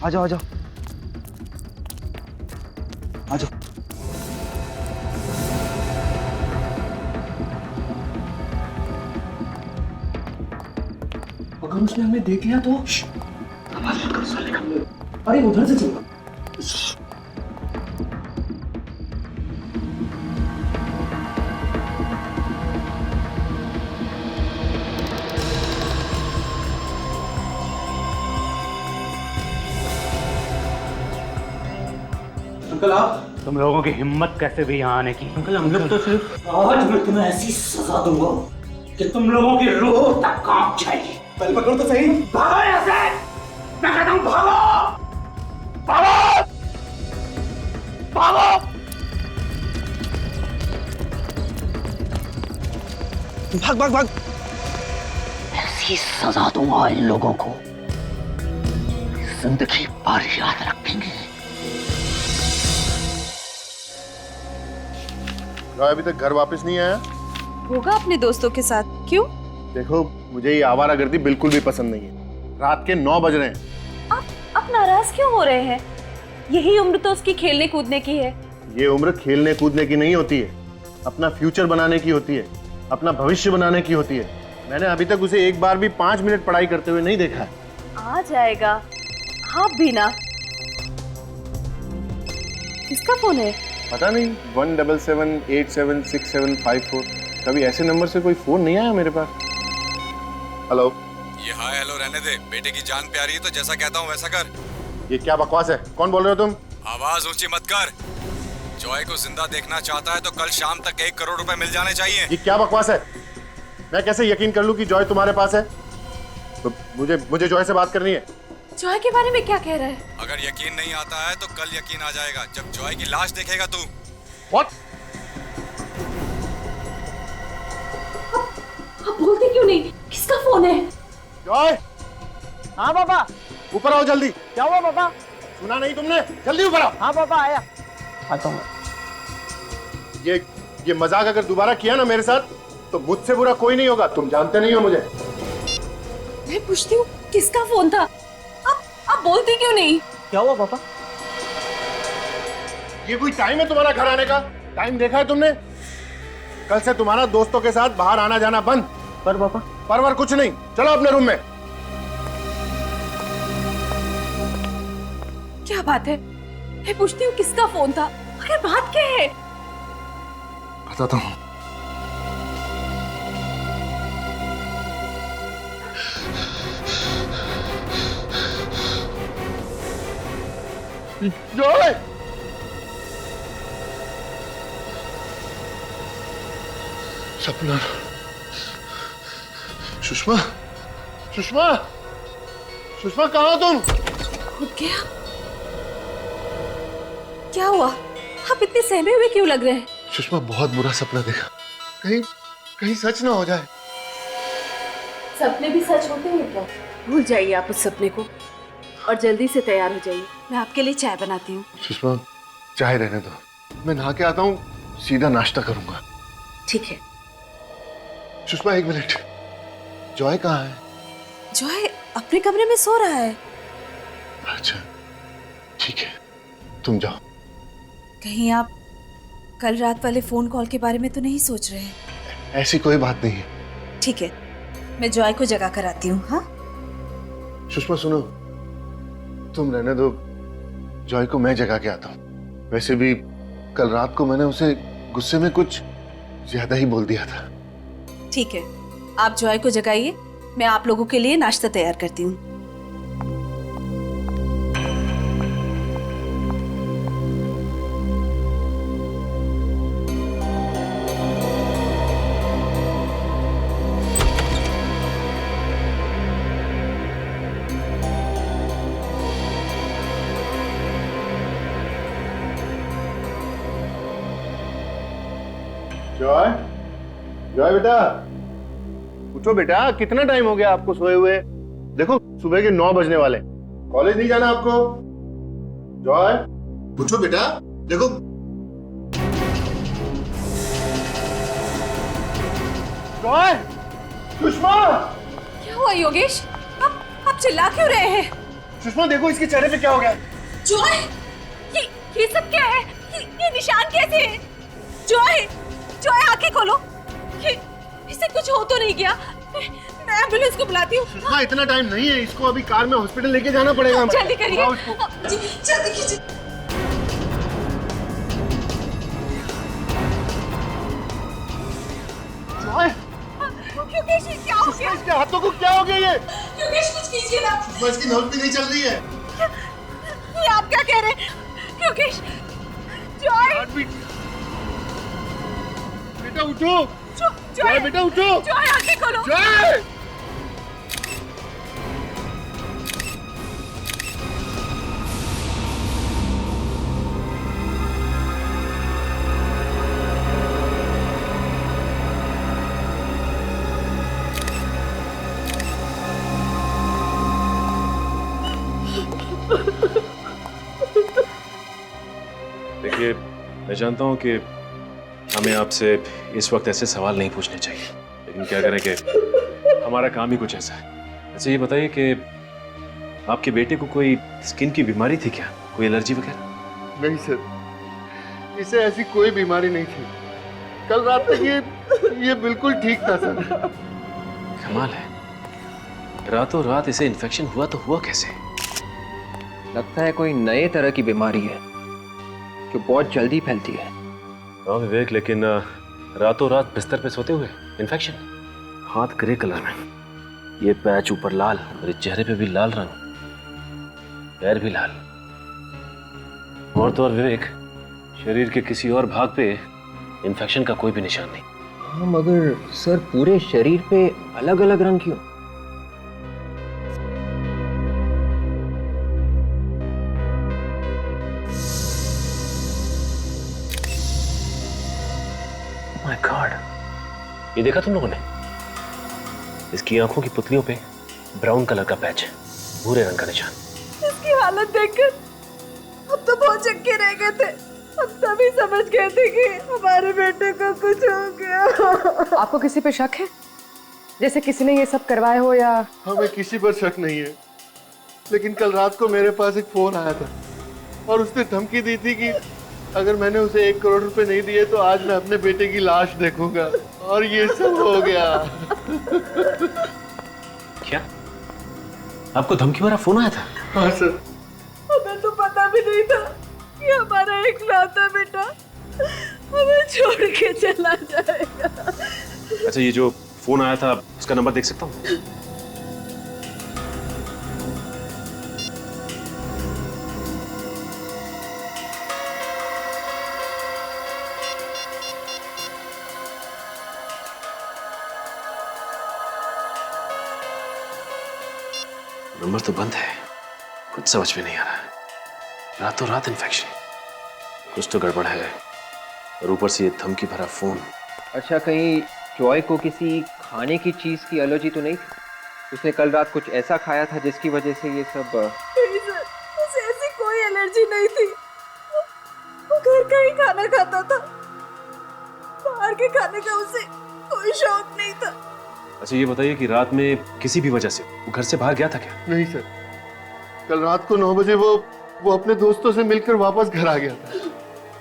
आ जाओ आ जाओ आ जाओ। अगर उसने हमें देख लिया तो आवाज मत करो साले का। अरे उधर से चलो। अंकल आप। तुम लोगों की हिम्मत कैसे भी यहाँ आने की? अंकल हम लोग तो सिर्फ आज मैं तुम्हें ऐसी सजा दूंगा कि तुम लोगों की रूह तक कांप जाएगी। पहले पकड़ो तो सही। भागो यहाँ से, मैं कहता हूँ भागो भागो भागो। भाग भाग भाग। ऐसी सजा दूंगा इन लोगों को, जिंदगी भर याद रखेंगे। जॉय अभी तक घर वापस नहीं आया? होगा अपने दोस्तों के साथ। क्यों? देखो मुझे ये आवारागर्दी बिल्कुल भी पसंद नहीं है। रात के 9 बज रहे हैं। आप नाराज क्यों हो रहे हैं? यही उम्र तो उसकी खेलने कूदने की है। ये उम्र खेलने कूदने की नहीं होती है, अपना फ्यूचर बनाने की होती है, अपना भविष्य बनाने की होती है। मैंने अभी तक उसे एक बार भी 5 मिनट पढ़ाई करते हुए नहीं देखा है। आ जाएगा, आप भी ना। किसका फोन है? पता नहीं 177876754। कभी ऐसे नंबर से कोई फोन नहीं आया मेरे पास। हेलो। ये हाय हेलो रहने दे, बेटे की जान प्यारी है तो जैसा कहता हूँ वैसा कर। ये क्या बकवास है? कौन बोल रहे हो तुम? आवाज ऊंची मत कर। जॉय को जिंदा देखना चाहता है तो कल शाम तक 1 करोड़ रुपए मिल जाने चाहिए। ये क्या बकवास है? मैं कैसे यकीन कर लूं कि जॉय तुम्हारे पास है? तो मुझे जॉय से बात करनी है। जॉय के बारे में क्या कह रहा है? अगर यकीन नहीं आता है तो कल यकीन आ जाएगा जब जॉय की लाश देखेगा तू। What? आप बोलते क्यों नहीं? किसका फोन है? जॉय। हाँ पापा। ऊपर आओ जल्दी। क्या हुआ पापा? सुना नहीं तुमने? जल्दी ऊपर आओ। हाँ पापा आया। आता हूँ। ये मजाक अगर दोबारा किया ना मेरे साथ तो मुझसे बुरा कोई नहीं होगा। तुम जानते नहीं हो मुझे। मैं पूछती हूँ किसका फोन था? आप बोलते क्यों नहीं? क्या हुआ पापा? ये कोई टाइम है तुम्हारा घर आने का? टाइम देखा है तुमने? कल से तुम्हारा दोस्तों के साथ बाहर आना जाना बंद। पर पापा। परवर कुछ नहीं, चलो अपने रूम में। क्या बात है? मैं पूछती हूँ किसका फोन था? अगर बात क्या है? बताता हूँ। जॉय! सपना। सुषमा, सुषमा, सुषमा कहाँ हो तुम? उठ गया? क्या हुआ? आप इतने सहमे हुए क्यों लग रहे हैं? सुषमा बहुत बुरा सपना देखा। कहीं सच ना हो जाए। सपने भी सच होते हैं क्या? भूल जाइए आप उस सपने को और जल्दी से तैयार हो जाइए। मैं आपके लिए चाय बनाती हूँ। सुषमा चाय रहने दो, मैं नहा के आता हूँ, सीधा नाश्ता करूंगा। ठीक है। सुषमा 1 मिनट, जॉय कहाँ है? जॉय अपने कमरे में सो रहा है। अच्छा ठीक है, तुम जाओ। कहीं आप कल रात वाले फोन कॉल के बारे में तो नहीं सोच रहे हैं? ऐसी कोई बात नहीं है। ठीक है, मैं जॉय को जगा कर आती हूँ। हाँ सुषमा सुनो, तुम रहने दो, जॉय को मैं जगा के आता हूँ। वैसे भी कल रात को मैंने उसे गुस्से में कुछ ज्यादा ही बोल दिया था। ठीक है, आप जॉय को जगाइए, मैं आप लोगों के लिए नाश्ता तैयार करती हूँ। जॉय, जॉय बेटा, उठो बेटा, कितना टाइम हो गया आपको सोए हुए? देखो सुबह के 9 बजने वाले। कॉलेज नहीं जाना आपको? जॉय उठो बेटा, देखो। जॉय, सुषमा! क्या हुआ योगेश? आप चिल्ला क्यों रहे हैं? सुषमा देखो इसके चेहरे पे क्या हो गया। जॉय, ये सब क्या है? ये निशान कैसे है? जॉय, जॉय आंखें खोलो। इसे कुछ हो तो नहीं गया? मैं एम्बुलेंस को बुलाती हूँ। सुषमा इतना टाइम नहीं है, इसको अभी कार में हॉस्पिटल लेके जाना पड़ेगा। जल्दी करिए। जल्दी कीजिए। योगेश, क्या हो गया? इसके हाथों को क्या हो गया ये? योगेश कुछ कीजिए ना। सुषमा इसकी नब्ज भी नहीं चल रही है। ये आप क्या कह रहे हैं? योगेश, जॉय, बेटा उठो। जॉय, बेटा उठो। जॉय आंखें खोलो। जॉय! देखिए, मैं जानता हूं कि हमें आपसे इस वक्त ऐसे सवाल नहीं पूछने चाहिए, लेकिन क्या करें कि हमारा काम ही कुछ ऐसा है। अच्छा ये बताइए कि आपके बेटे को कोई स्किन की बीमारी थी क्या? कोई एलर्जी वगैरह? नहीं सर, इसे ऐसी कोई बीमारी नहीं थी। कल रात तक ये बिल्कुल ठीक था सर। कमाल है, रातों रात इसे इन्फेक्शन हुआ तो हुआ कैसे? लगता है कोई नए तरह की बीमारी है जो बहुत जल्दी फैलती है। हाँ विवेक, लेकिन रातों रात बिस्तर पे सोते हुए इन्फेक्शन, हाथ ग्रे कलर में, ये पैच ऊपर लाल और इस चेहरे पे भी लाल रंग, पैर भी लाल, और तो और विवेक शरीर के किसी और भाग पे इन्फेक्शन का कोई भी निशान नहीं। हाँ मगर सर पूरे शरीर पे अलग अलग रंग क्यों? माय गॉड, ये देखा तुम लोगों ने? इसकी आंखों की पुतलियों पे ब्राउन कलर का पैच, भूरे रंग का निशान। इसकी हालत देखकर हम तो बहुत चक्के रह गए थे। हम तभी समझ गए थे कि हमारे बेटे को कुछ हो गया। आपको किसी पे शक है? जैसे किसी ने ये सब करवाया हो या? हमें किसी पर शक नहीं है, लेकिन कल रात को मेरे पास एक फोन आया था और उसने धमकी दी थी कि अगर मैंने उसे 1 करोड़ रुपए नहीं दिए तो आज मैं अपने बेटे की लाश देखूंगा, और ये सब हो गया। क्या आपको धमकी भरा फोन आया था? हाँ सर। हमें तो पता भी नहीं था कि हमारा इकलौता बेटा हमें छोड़ के चला जाएगा। अच्छा ये जो फोन आया था उसका नंबर देख सकता हूँ? नंबर तो बंद है, कुछ समझ में नहीं आ रहा है। रातों रात इन्फेक्शन, कुछ तो गड़बड़ है, और ऊपर से ये धमकी भरा फोन। अच्छा कहीं जॉय को किसी खाने की चीज की एलर्जी तो नहीं थी? उसने कल रात कुछ ऐसा खाया था जिसकी वजह से ये सब? नहीं सर, उसे ऐसी कोई एलर्जी नहीं थी। वो घर का ही खाना खाता था, बाहर के खाने का उसे कोई शौक नहीं था। अच्छा ये बताइए कि रात में किसी भी वजह से वो घर से बाहर गया था क्या? नहीं सर, कल रात को 9 बजे वो अपने दोस्तों से मिलकर वापस घर आ गया था।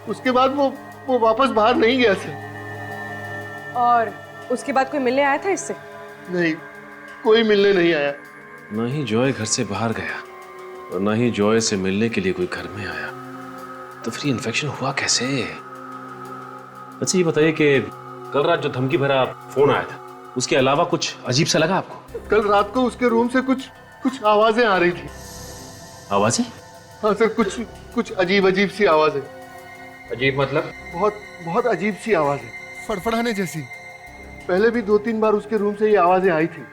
उसके बाद वो वापस बाहर नहीं गया सर। और उसके बाद कोई मिलने आया था इससे? नहीं, कोई मिलने नहीं आया। ना ही जॉय घर से बाहर गया और ना ही जॉय से मिलने के लिए कोई घर में आया, तो फिर ये इन्फेक्शन हुआ कैसे? अच्छा ये बताइए कि कल रात जो धमकी भरा फोन आया था उसके अलावा कुछ अजीब सा लगा आपको? कल रात को उसके रूम से कुछ आवाजें आ रही थी। आवाजें? हाँ सर, कुछ अजीब सी आवाजें। अजीब मतलब? बहुत अजीब सी आवाजें, फड़फड़ाने जैसी। पहले भी 2-3 बार उसके रूम से ये आवाजें आई थी।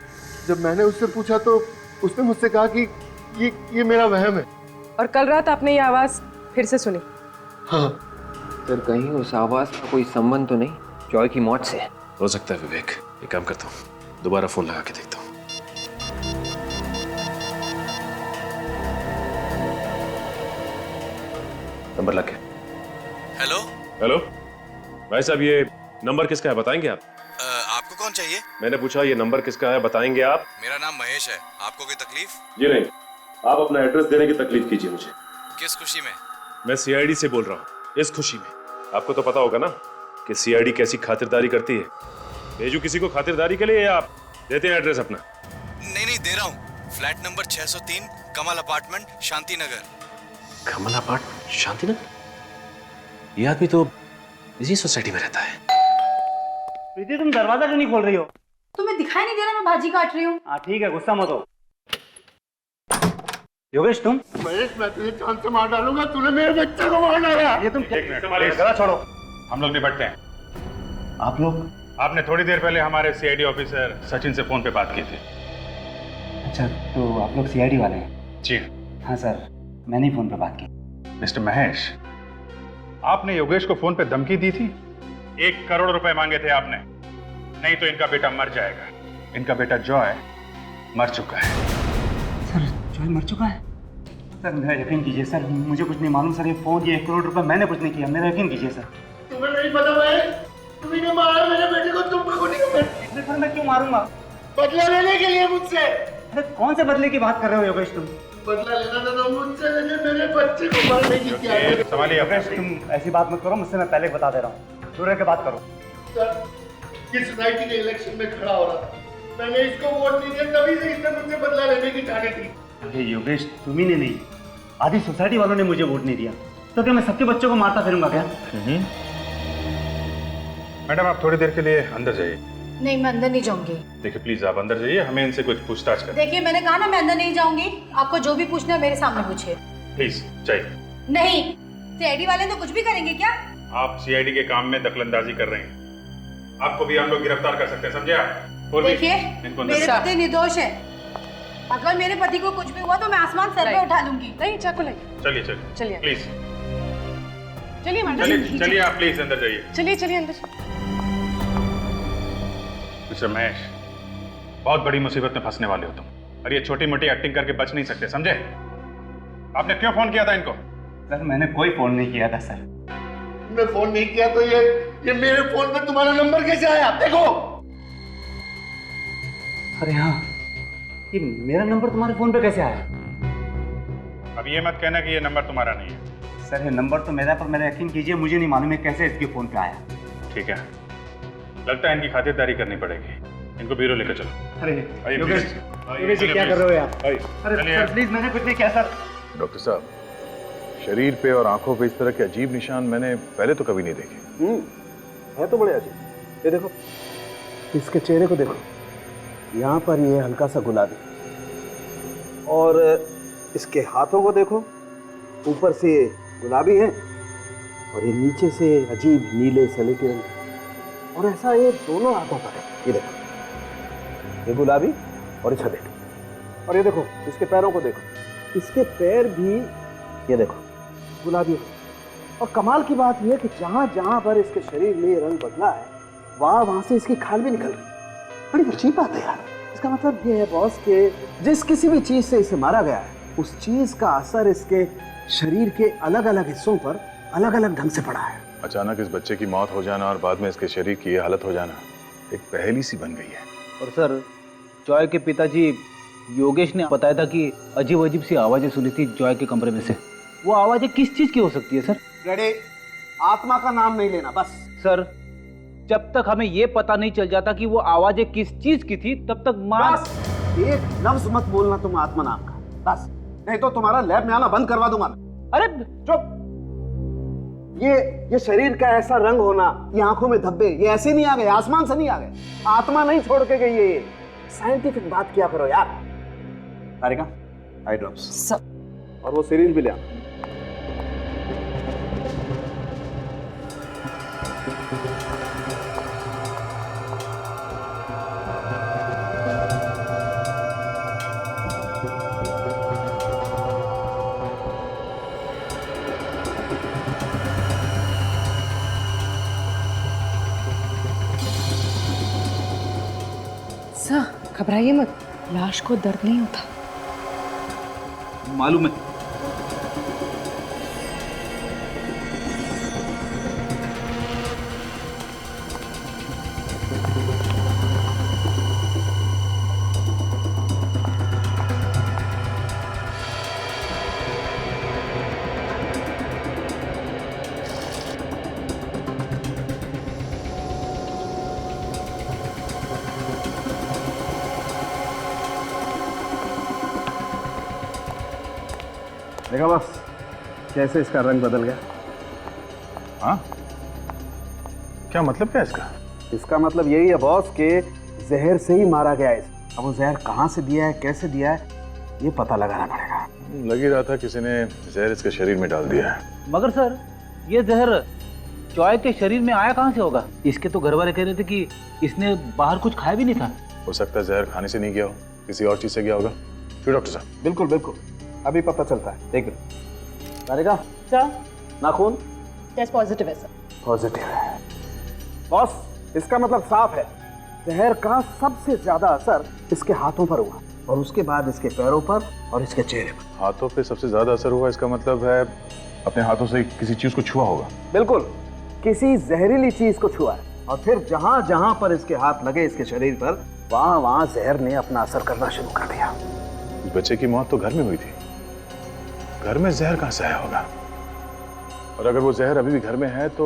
जब मैंने उससे पूछा तो उसने मुझसे कहा कि ये मेरा वहम है। और कल रात आपने ये आवाज फिर से सुनी? हाँ सर कहीं उस आवाज का कोई संबंध तो नहीं जॉय की मौत से? हो सकता है विवेक, एक काम करता हूँ, दोबारा फोन लगा के देखता हूँ। नंबर लग गया। हेलो। हेलो भाई साहब, ये नंबर किसका है बताएंगे आप? आपको कौन चाहिए? मैंने पूछा ये नंबर किसका है बताएंगे आप? मेरा नाम महेश है। आपको कोई तकलीफ? जी नहीं, आप अपना एड्रेस देने की तकलीफ कीजिए मुझे। किस खुशी में? मैं सीआईडी से बोल रहा हूँ, इस खुशी में। आपको तो पता होगा ना कि सीआईडी कैसी खातिरदारी करती है। भेजू किसी को खातिरदारी के लिए या आप देते हैं एड्रेस अपना? नहीं दे रहा हूँ। फ्लैट नंबर 603 कमल अपार्टमेंट शांति नगर। कमल अपार्टमेंट शांति नगर? ये आदमी तो इसी सोसाइटी में रहता है। प्रीति तुम दरवाजा क्यों नहीं खोल रही हो? तुम्हें दिखाई नहीं दे रहा मैं भाजी काट रही हूँ। हाँ ठीक है, गुस्सा मत हो। योगेश तुम? महेश, मैं तुझे जान से मार डालूंगा, तूने मेरे बच्चे को मार डाला। ये तुम गला छोड़ो, हम लोग निपटते हैं। आप लोग? आपने थोड़ी देर पहले हमारे सीआईडी ऑफिसर सचिन से फोन पे बात की थी। अच्छा, तो आप लोग सीआईडी वाले हैं? जी हाँ सर, मैंने ही फोन पे बात की। मिस्टर महेश, आपने योगेश को फोन पे धमकी दी थी। 1 करोड़ रुपए मांगे थे आपने, नहीं तो इनका बेटा मर जाएगा। इनका बेटा जॉय मर चुका है। सर जॉय मर चुका है? सर मेरा यकीन कीजिए सर, मुझे कुछ नहीं मालूम सर। ये फोन, ये 1 करोड़ रुपए मैंने कुछ नहीं किया, मेरा यकीन कीजिए सर। तुम्हें नहीं पता महेश, तुमने मारा मेरे बेटे को, तुम को नहीं। सर मैं क्यों मारूंगा? बदला लेने के लिए मुझसे। अरे कौन से बदले की बात कर रहे हो योगेश तुम? बदला लेना था तो मुझसे, लेकिन मेरे बच्चे को मारने की क्या है? संभालिए योगेश, तुम ऐसी बात मत करो मुझसे, मैं पहले बता दे रहा हूँ। दूर रह के बात करो। सर, किस सोसाइटी के इलेक्शन में खड़ा हो रहा था, मैंने इसको वोट नहीं दिया, तभी से इसने मुझसे बदला लेने की ठानी थी। अरे योगेश, तुम ही ने नहीं, आधी सोसाइटी वालों ने मुझे वोट नहीं दिया, तो क्या मैं सबके बच्चों को मारता फिरूंगा क्या? मैडम आप थोड़ी देर के लिए अंदर जाइए। नहीं, मैं अंदर नहीं जाऊंगी। देखिए प्लीज आप अंदर जाइए, हमें इनसे कुछ पूछताछ करें। देखिए मैंने कहा ना, मैं अंदर नहीं जाऊंगी। आपको जो भी पूछना है मेरे सामने पूछिए। प्लीज जाइए। नहीं, सीआईडी वाले तो कुछ भी करेंगे क्या? आप सीआईडी के काम में दखलंदाजी कर रहे हैं, आपको भी हम लोग गिरफ्तार कर सकते हैं, समझे आप? देखिए मेरे पति निर्दोष है, अगर मेरे पति को कुछ भी हुआ तो मैं आसमान सर पे उठा लूंगी। नहीं, चाकू नहीं। चलिए चलिए चलिए। प्लीज चलिए मैडम, चलिए चलिए आप प्लीज अंदर जाइए। चलिए चलिए अंदर। मिस्टर महेश, बहुत बड़ी मुसीबत में फंसने वाले हो तुम, और ये छोटी मोटी एक्टिंग करके बच नहीं सकते, समझे? आपने क्यों फोन किया था इनको? सर मैंने कोई फोन नहीं किया था सर। तुमने फोन नहीं किया तो ये मेरे फोन पे तुम्हारा नंबर कैसे आया? देखो। अरे हाँ, ये मेरा नंबर तुम्हारे फोन पे कैसे आया? अब ये मत कहना कि ये नंबर तुम्हारा नहीं है। सर ये नंबर तो मेरा, पर मेरा यकीन कीजिए मुझे नहीं मालूम है कैसे इसके फोन पे आया। ठीक है, लगता है इनकी खातिरदारी करनी पड़ेगी, इनको ब्यूरो लेकर चलो। अरे आइए, योगेश, प्लीज। योगेश जी क्या कर रहे हो आप? आइए। अरे चलिए। सर प्लीज, मैंने कुछ नहीं किया सर। डॉक्टर साहब, शरीर पे और आंखों पे इस तरह के अजीब निशान मैंने पहले तो कभी नहीं देखे। है तो बड़े अजीब। ये देखो, इसके चेहरे को देखो, यहाँ पर ये हल्का सा गुलाबी, और इसके हाथों को देखो, ऊपर से गुलाबी है और ये नीचे से अजीब नीले सलेटी रंग, और ऐसा ये दोनों हाथों पर है। ये देखो, ये गुलाबी और ये सलेटी, और ये देखो इसके पैरों को देखो, इसके पैर भी ये देखो गुलाबी। और कमाल की बात यह है कि जहाँ जहाँ पर इसके शरीर में ये रंग बदला है, वहाँ से इसकी खाल भी निकल रही है। बड़ी अजीब बात है यार। इसका मतलब ये है बॉस के जिस किसी भी चीज से इसे मारा गया है, उस चीज का असर इसके शरीर के अलग अलग हिस्सों पर अलग अलग ढंग से पड़ा है। अचानक इस बच्चे की मौत हो जाना और बाद में इसके शरीर की ये हालत हो जाना एक पहेली सी बन गई है। और सर, जॉय के पिताजी योगेश ने बताया था कि अजीब अजीब सी आवाजें सुनी थी जॉय के कमरे में से। वो आवाजें किस चीज की हो सकती है सर? रेडी, आत्मा का नाम नहीं लेना बस। सर, जब तक हमें ये पता नहीं चल जाता कि वो आवाजें किस चीज की थी, तब तक बस एक लफ्ज मत बोलना तुम आत्मा नाम का, बस, नहीं तो तुम्हारा लैब में आना बंद करवा दूंगा। अरे चुप। ये शरीर का ऐसा रंग होना, ये आंखों में धब्बे, ये ऐसे नहीं आ गए, आसमान से नहीं आ गए, आत्मा नहीं छोड़ के गई है। साइंटिफिक बात किया करो यार। तारिका, आई ड्रॉप्स और वो सिरिंज भी ले आ। सर घबराइए मत, लाश को दर्द नहीं होता। मालूम है। देखा बस कैसे इसका रंग बदल गया। हाँ, क्या मतलब क्या इसका? इसका मतलब यही है बॉस के जहर से ही मारा गया है। अब वो जहर कहाँ से दिया है, कैसे दिया है, ये पता लगाना पड़ेगा। लग ही रहा था किसी ने जहर इसके शरीर में डाल दिया है। मगर सर, ये जहर जॉय के शरीर में आया कहाँ से होगा? इसके तो घर वाले कह रहे थे कि इसने बाहर कुछ खाया भी नहीं था। हो सकता है जहर खाने से नहीं गया हो, किसी और चीज से गया होगा। क्यों डॉक्टर साहब? बिल्कुल बिल्कुल, अभी पता चलता है। देख लो सर, नाखून टेस्ट पॉजिटिव है सर। पॉजिटिव है बॉस, इसका मतलब साफ है जहर का सबसे ज्यादा असर इसके हाथों पर हुआ और उसके बाद इसके पैरों पर और इसके चेहरे पर। हाथों पे सबसे ज्यादा असर हुआ, इसका मतलब है अपने हाथों से किसी चीज को छुआ होगा। बिल्कुल, किसी जहरीली चीज को छुआ है और फिर जहां जहां पर इसके हाथ लगे इसके शरीर पर, वहां वहां जहर ने अपना असर करना शुरू कर दिया। इस बच्चे की मौत तो घर में हुई थी, घर में जहर कहां से आया होगा? और अगर वो जहर अभी भी घर में है तो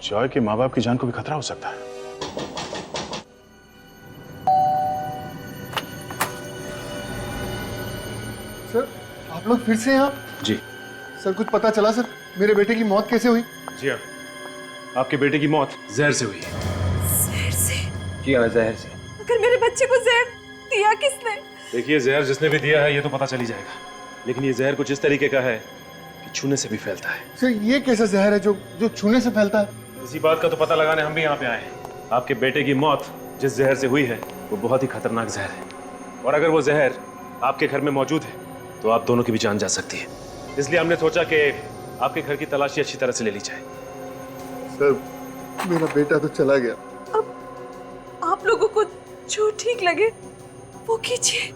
जॉय के माँ बाप की जान को भी खतरा हो सकता है। सर, आप लोग फिर से यहाँ? जी सर, कुछ पता चला सर? मेरे बेटे की मौत कैसे हुई? जी हाँ, आपके बेटे की मौत जहर से हुई है। जहर से? जी हाँ, जहर से। अगर मेरे बच्चे को जहर दिया किसने? देखिए, जहर जिसने भी दिया है ये तो पता चल ही जाएगा, लेकिन ये जहर कुछ इस तरीके का है कि छूने से भी फैलता है। सर, ये कैसा जहर है जो छूने से फैलता है? इसी बात का तो पता लगाने हम भी यहाँ पे आए हैं। आपके बेटे की मौत जिस जहर से हुई है वो बहुत ही खतरनाक जहर है, और अगर वो जहर आपके घर में मौजूद है तो आप दोनों की भी जान जा सकती है। इसलिए हमने सोचा कि आपके घर की तलाशी अच्छी तरह से ले ली जाए। सर, मेरा बेटा तो चला गया। अब आप लोगों को जो ठीक लगे वो कीजिए।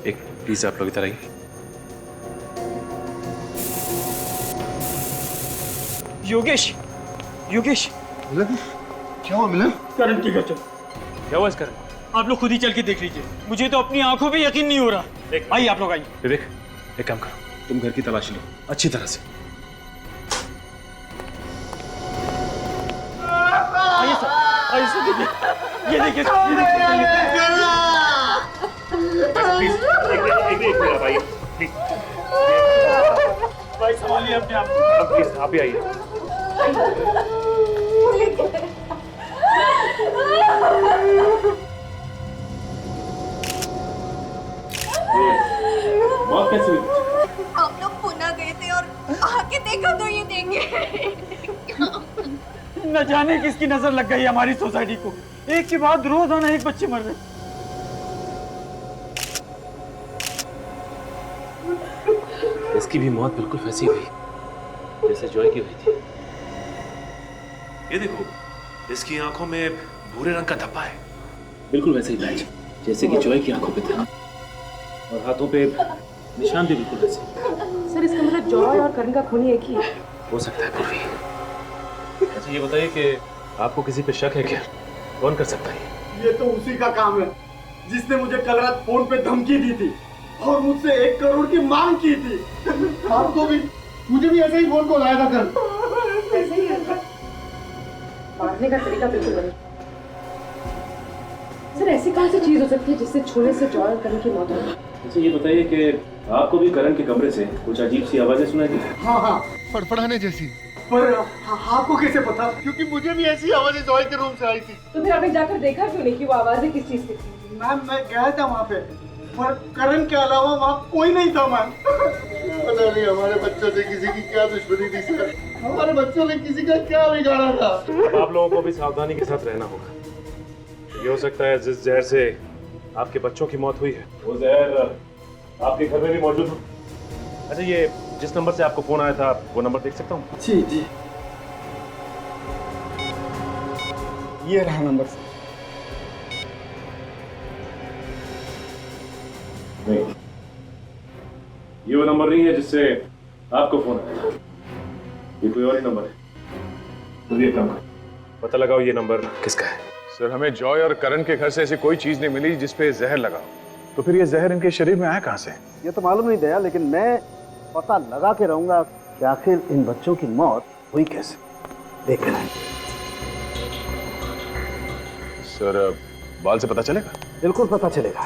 एक प्लीज आप लोग इधर आइए। योगेश, योगेश, मिलन, क्या हुआ मिलन? करण की गजब। क्या हुआ इस करण? आप लोग खुद ही चल के देख लीजिए, मुझे तो अपनी आंखों पे यकीन नहीं हो रहा। आइए आप लोग आइए। विवेक, एक काम करो, तुम घर की तलाशी लो अच्छी तरह से। आइए सर, आइए सर, देखिए, ये देखिए, एक मिनट भाई, प्लीज भाई संभालिए अपने आप को। प्लीज आप भी आइए। मौत कैसे हुई? हम लोग पुणे गए थे और आके देखा तो ये देंगे। न जाने किसकी नजर लग गई हमारी सोसाइटी को, एक के बाद रोजाना एक बच्चे मर रहे। इसकी भी मौत बिल्कुल वैसी हुई जैसे जॉय की हुई थी। ये देखो, इसकी आंखों में भूरे रंग का धब्बा है, बिल्कुल वैसे ही पैच जैसे कि जॉय की आंखों पे था, और हाथों पे निशान भी बिल्कुल वैसे। सर, इसका मतलब जॉय और करण का खून एक ही है। हो सकता है पूर्वी। अच्छा ये बताइए कि आपको किसी पे शक है क्या? कौन कर सकता है? ये तो उसी का काम है जिसने मुझे कल रात फोन पे धमकी दी थी और मुझसे 1 करोड़ की मांग की थी। आपको भी, मुझे भी ऐसे ही फोन कॉल आया था कल। ऐसे ही है। मारने का तरीका बिल्कुल वही। सर, ऐसी कौन सी चीज हो सकती है जिससे छूने से जॉय और करण की मौत हो? अच्छा ये बताइए कि आपको भी करण के कमरे से कुछ अजीब सी आवाजें सुनाई दी? हाँ हाँ, फड़फड़ाने जैसी। पर आपको कैसे पता? क्योंकि मुझे भी ऐसी आवाजें जॉय के रूम से आई थी। तो फिर आपने जाकर देखा क्यों नहीं कि वो आवाजें किस चीज की थी? मैम, मैं गया था वहाँ पे, पर करण के अलावा वहाँ कोई नहीं था मैम। पता नहीं हमारे बच्चों से किसी की क्या दुश्मनी थी सर, हमारे बच्चों ने किसी का क्या बिगाड़ा था। अब आप लोगों को भी सावधानी के साथ रहना होगा। ये हो सकता है जिस जहर से आपके बच्चों की मौत हुई है वो जहर आपके घर में भी मौजूद हो। अच्छा ये जिस नंबर से आपको फोन आया था वो नंबर देख सकता हूँ? जी जी, ये रहा नंबर सर। नहीं, ये वो नंबर नहीं है जिससे आपको फोन आया, ये कोई और ही नंबर है। तो ये काम करो, पता लगाओ ये नंबर किसका है। सर हमें जॉय और करण के घर से ऐसी कोई चीज नहीं मिली जिसपे जहर लगा हो। तो फिर ये जहर इनके शरीर में आया कहां से? ये तो मालूम नहीं दया, लेकिन मैं पता लगा के रहूंगा कि आखिर इन बच्चों की मौत हुई कैसे। देख रहे हैं सर, बाल से पता चलेगा? बिल्कुल पता चलेगा।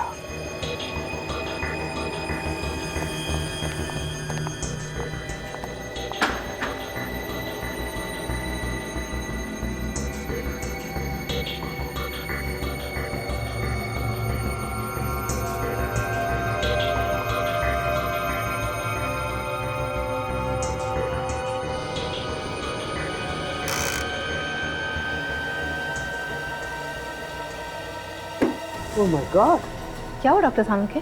ओह माय गॉड, क्या हुआ डॉक्टर साहब के?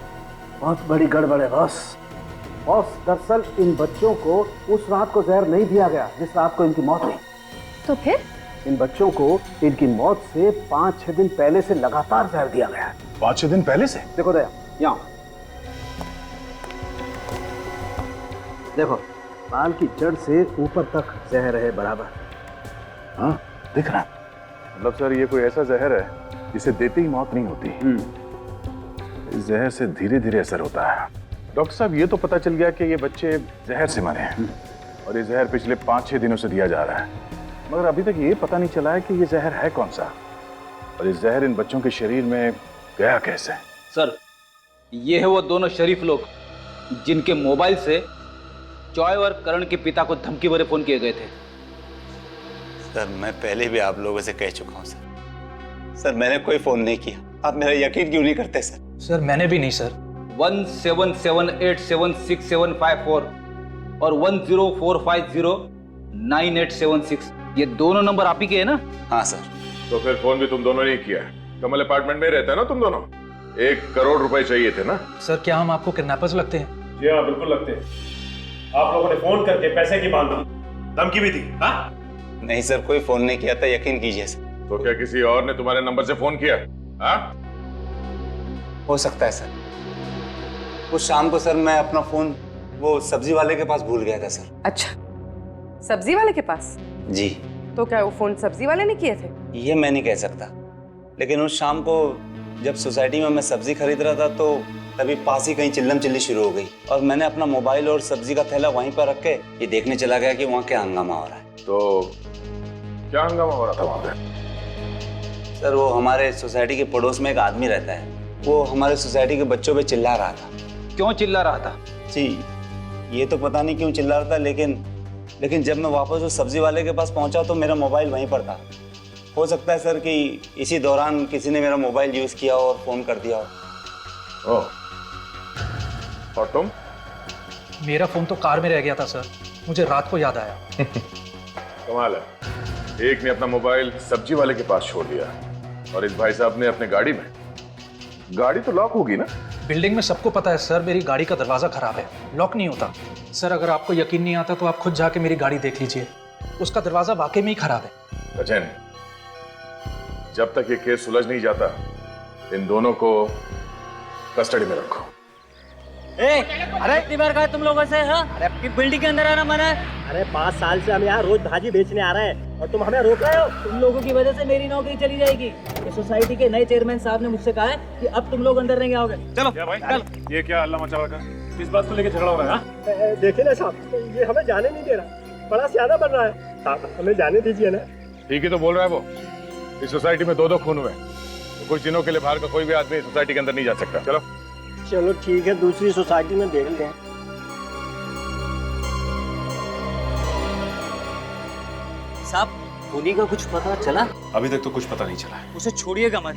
बहुत बड़ी गड़बड़ है बॉस। बॉस, दरअसल इन बच्चों को उस रात को जहर नहीं दिया गया जिस रात को इनकी मौत हुई। तो फिर? इन बच्चों को इनकी मौत से 5-6 दिन पहले से लगातार जहर दिया गया है। 5-6 दिन पहले से? देखो दया, यहाँ देखो, बाल की जड़ से ऊपर तक जहर है बराबर। हाँ दिख रहा है। मतलब सर ये कोई ऐसा जहर है जिसे देते ही मौत नहीं होती। इस जहर से धीरे धीरे असर होता है। डॉक्टर साहब ये तो पता चल गया कि ये बच्चे जहर से मरे हैं और ये जहर पिछले 5-6 दिनों से दिया जा रहा है, मगर अभी तक ये पता नहीं चला है कि ये जहर है कौन सा और इस जहर इन बच्चों के शरीर में गया कैसे। सर ये है वो दोनों शरीफ लोग जिनके मोबाइल से जॉय और करण के पिता को धमकी भरे फोन किए गए थे। सर मैं पहले भी आप लोगों से कह चुका हूँ सर। सर मैंने कोई फोन नहीं किया, आप मेरा यकीन क्यों नहीं करते सर? सर मैंने भी नहीं सर। 17787674 और 10450987 ये दोनों नंबर आप ही के हैं ना? हाँ सर। तो फिर फोन भी तुम दोनों ने ही किया है। कमल अपार्टमेंट में रहते हैं ना तुम दोनों? 1 करोड़ रुपए चाहिए थे ना? सर क्या हम आपको किडनैपर्स लगते हैं? जी हाँ बिल्कुल लगते हैं। आप लोगों ने फोन करके पैसे की मांग की, धमकी भी दी। हाँ नहीं सर, कोई फोन नहीं किया था, यकीन कीजिए सर। तो क्या किसी और ने तुम्हारे नंबर से फोन किया? हाँ हो सकता है सर। उस शाम को सर मैं अपना फोन वो सब्जी वाले के पास भूल गया था सर। अच्छा, सब्जी वाले के पास? जी। तो क्या वो फोन सब्जी वाले ने किए थे? ये मैं नहीं कह सकता, लेकिन उस शाम को जब सोसाइटी में मैं सब्जी खरीद रहा था तो तभी पास ही कहीं चिल्लम चिल्ली शुरू हो गई और मैंने अपना मोबाइल और सब्जी का थैला वहीं पर रख के ये देखने चला गया कि वहाँ क्या हंगामा हो रहा है। तो क्या हंगामा हो रहा था वहाँ पे? सर वो हमारे सोसाइटी के पड़ोस में एक आदमी रहता है, वो हमारे सोसाइटी के बच्चों पे चिल्ला रहा था। क्यों चिल्ला रहा था? जी ये तो पता नहीं क्यों चिल्ला रहा था, लेकिन जब मैं वापस उस सब्जी वाले के पास पहुंचा तो मेरा मोबाइल वहीं पर था। हो सकता है सर कि इसी दौरान किसी ने मेरा मोबाइल यूज किया और फोन कर दिया हो। ओह, और तुम? मेरा फोन तो कार में रह गया था सर, मुझे रात को याद आया। कमाल है, एक ने अपना मोबाइल सब्जी वाले के पास छोड़ दिया और इस भाई साहब ने अपने गाड़ी में। गाड़ी तो लॉक होगी ना? बिल्डिंग में सबको पता है सर मेरी गाड़ी का दरवाजा खराब है, लॉक नहीं होता। सर अगर आपको यकीन नहीं आता तो आप खुद जाके मेरी गाड़ी देख लीजिए, उसका दरवाजा वाकई में ही खराब है। सचिन, जब तक ये केस सुलझ नहीं जाता इन दोनों को कस्टडी में रखो। अरे इतनी बार कहा तुम लोगों से? हाँ? अरे आपकी बिल्डिंग के अंदर आना मना है। अरे 5 साल से हम यहाँ रोज भाजी बेचने आ रहे हैं और तुम हमें रोक रहे हो। तुम लोगों की वजह से मेरी नौकरी चली जाएगी। ये सोसाइटी के नए चेयरमैन साहब ने मुझसे कहा है कि अब तुम लोग अंदर नहीं आओगे। चलो क्या भाई? चल। ये क्या हल्ला मचा रखा? किस बात को लेकर झगड़ा हो रहा है? देखिए ना साहब, ये हमें जाने नहीं दे रहा, बड़ा सियाना बन रहा है। साहब हमें जाने दीजिए ना। ठीक ही तो बोल रहा है वो। इस सोसाइटी में 2-2 खून हुए, तो कुछ दिनों के लिए बाहर का कोई भी आदमी सोसाइटी के अंदर नहीं जा सकता। चलो चलो ठीक है, दूसरी सोसाइटी में देखते हैं। साहब खूनी का कुछ पता चला? अभी तक तो कुछ पता नहीं चला है। उसे छोड़िएगा मत,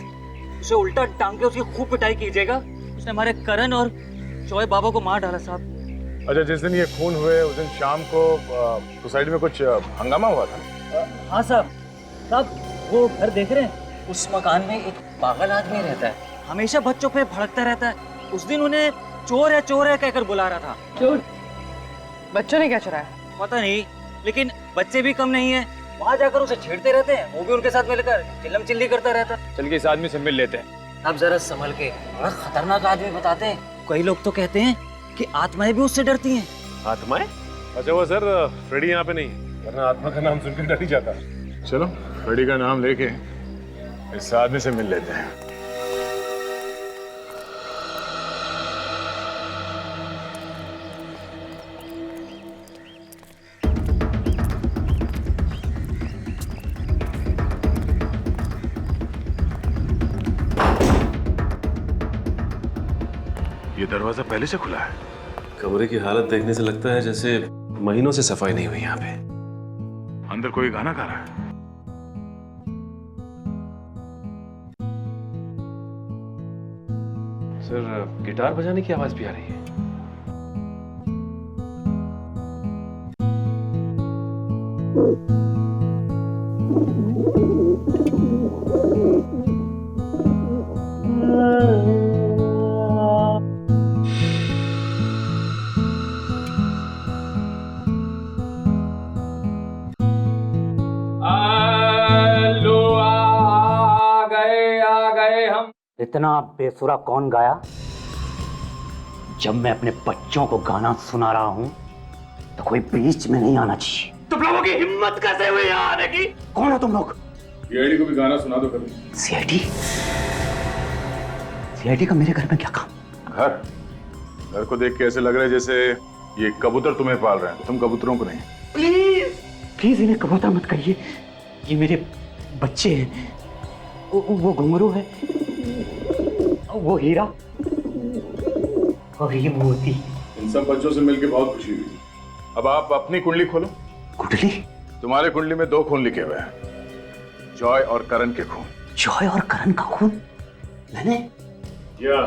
उसे उल्टा टांग के उसकी खूब पिटाई कीजिएगा। उसने हमारे करण और जॉय बाबा को मार डाला साहब। अच्छा, जिस दिन ये खून हुए उस दिन शाम को सोसाइटी में कुछ हंगामा हुआ था? हाँ साहब। साहब वो घर देख रहे हैं, उस मकान में एक पागल आदमी रहता है, हमेशा बच्चों पे भड़कता रहता है। उस दिन उन्हें चोर है कहकर बुला रहा था। चोर? बच्चों ने क्या चुराया? पता नहीं, लेकिन बच्चे भी कम नहीं है, वहाँ जाकर उसे छेड़ते रहते हैं। वो भी उनके साथ मिलकर चिल्लम चिल्ली करता रहता। चल के इस आदमी से मिल लेते हैं। अब जरा संभल के, बड़ा खतरनाक आदमी बताते हैं। कई लोग तो कहते हैं कि आत्माएं भी उससे डरती हैं। आत्माएं? अच्छा वो सर फ्रेडी यहाँ पे नहीं है, वरना आत्मा का नाम सुनकर डर ही जाता। चलो फ्रेडी का नाम लेके इस आदमी से मिल लेते हैं। ये दरवाजा पहले से खुला है। कमरे की हालत देखने से लगता है जैसे महीनों से सफाई नहीं हुई यहाँ पे। अंदर कोई गाना गा रहा है। सर गिटार बजाने की आवाज भी आ रही है। इतना बेसुरा कौन गाया? जब मैं अपने बच्चों को गाना सुना रहा हूं तो कोई बीच में नहीं आना चाहिए। तुम लोगों की हिम्मत कैसे हुई यहाँ आने की? कौन हो तुम लोग? सीआईडी को भी गाना सुना दो कभी। सीआईडी? सीआईडी का मेरे घर में क्या काम? घर को देख के ऐसे लग रहा है जैसे ये कबूतर तुम्हें पाल रहे हैं, तुम कबूतरों को नहीं। प्लीज प्लीज इन्हें कबूतर मत कहिए, ये मेरे बच्चे हैं। वो घुंघरू है, वो हीरा और ये मोती। इन सब बच्चों से मिलकर बहुत खुशी हुई। अब आप अपनी कुंडली खोलो। कुंडली? तुम्हारे कुंडली में 2 खून लिखे हुए हैं, जॉय और करण के खून। जॉय और करण का खून? मैंने? क्या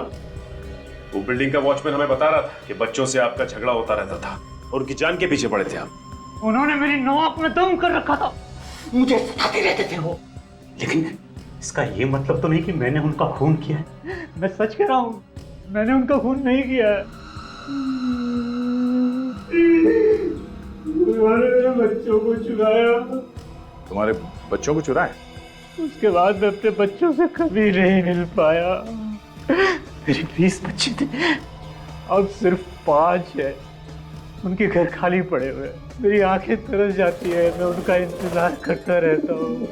वो बिल्डिंग का वॉचमैन हमें बता रहा था कि बच्चों से आपका झगड़ा होता रहता था और उनकी जान के पीछे पड़े थे आप। उन्होंने मेरी नाक में दम कर रखा था, मुझे सताते रहते थे वो। लेकिन इसका ये मतलब तो नहीं कि मैंने उनका खून किया है। मैं सच कह रहा हूँ, मैंने उनका खून नहीं किया है। उन्होंने मेरे बच्चों को चुराया। तुम्हारे बच्चों को चुराए? उसके बाद मैं अपने बच्चों से कभी नहीं मिल पाया। मेरे 20 बच्चे थे, अब सिर्फ 5 है। उनके घर खाली पड़े हुए, मेरी आंखें तरस जाती है, मैं उनका इंतजार करता रहता हूँ।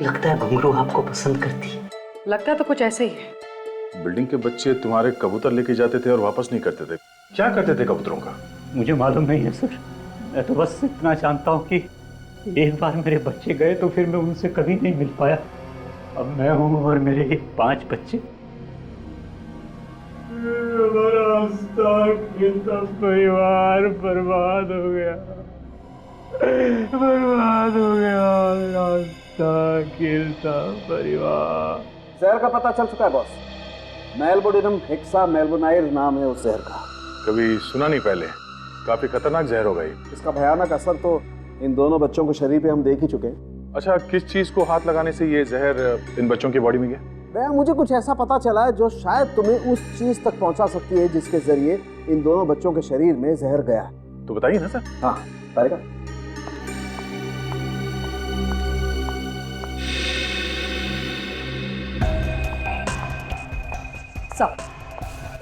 लगता है घुंघरू आपको पसंद करती है। लगता तो कुछ ऐसे ही है। बिल्डिंग के बच्चे तुम्हारे कबूतर लेके जाते थे और वापस नहीं करते थे, क्या करते थे कबूतरों का? मुझे मालूम नहीं है सर, मैं तो बस इतना जानता हूँ कि एक बार मेरे बच्चे गए तो फिर मैं उनसे कभी नहीं मिल पाया। अब मैं हूँ और मेरे 5 बच्चे। परिवार बर्बाद हो गया, बर्बाद हो गया गिरता परिवार। जहर का पता चल चुका है बॉस। मेलबोडिनम हेक्सा मेलबोनाइर नाम है उस जहर का। कभी सुना नहीं पहले, काफी खतरनाक जहर हो गई। इसका भयानक असर तो इन दोनों बच्चों के शरीर पे हम देख ही चुके हैं। अच्छा, किस चीज को हाथ लगाने से ये जहर इन बच्चों की बॉडी में गया? दया, मुझे कुछ ऐसा पता चला है जो शायद तुम्हें उस चीज तक पहुंचा सकती है जिसके जरिए इन दोनों बच्चों के शरीर में जहर गया है। तो बताइए ना सर। हाँ बताएगा।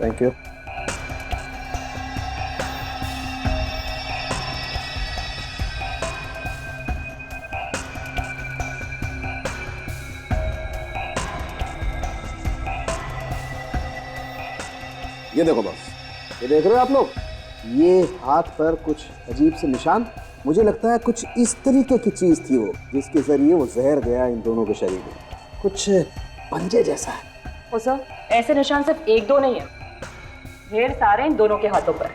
Thank you. ये देखो बॉस, ये देख रहे हो आप लोग, ये हाथ पर कुछ अजीब से निशान। मुझे लगता है कुछ इस तरीके की चीज थी वो, जिसके जरिए वो जहर गया इन दोनों के शरीर में। कुछ पंजे जैसा है। ओ सर, ऐसे निशान सिर्फ 1-2 नहीं है, ढेर सारे इन दोनों के हाथों पर।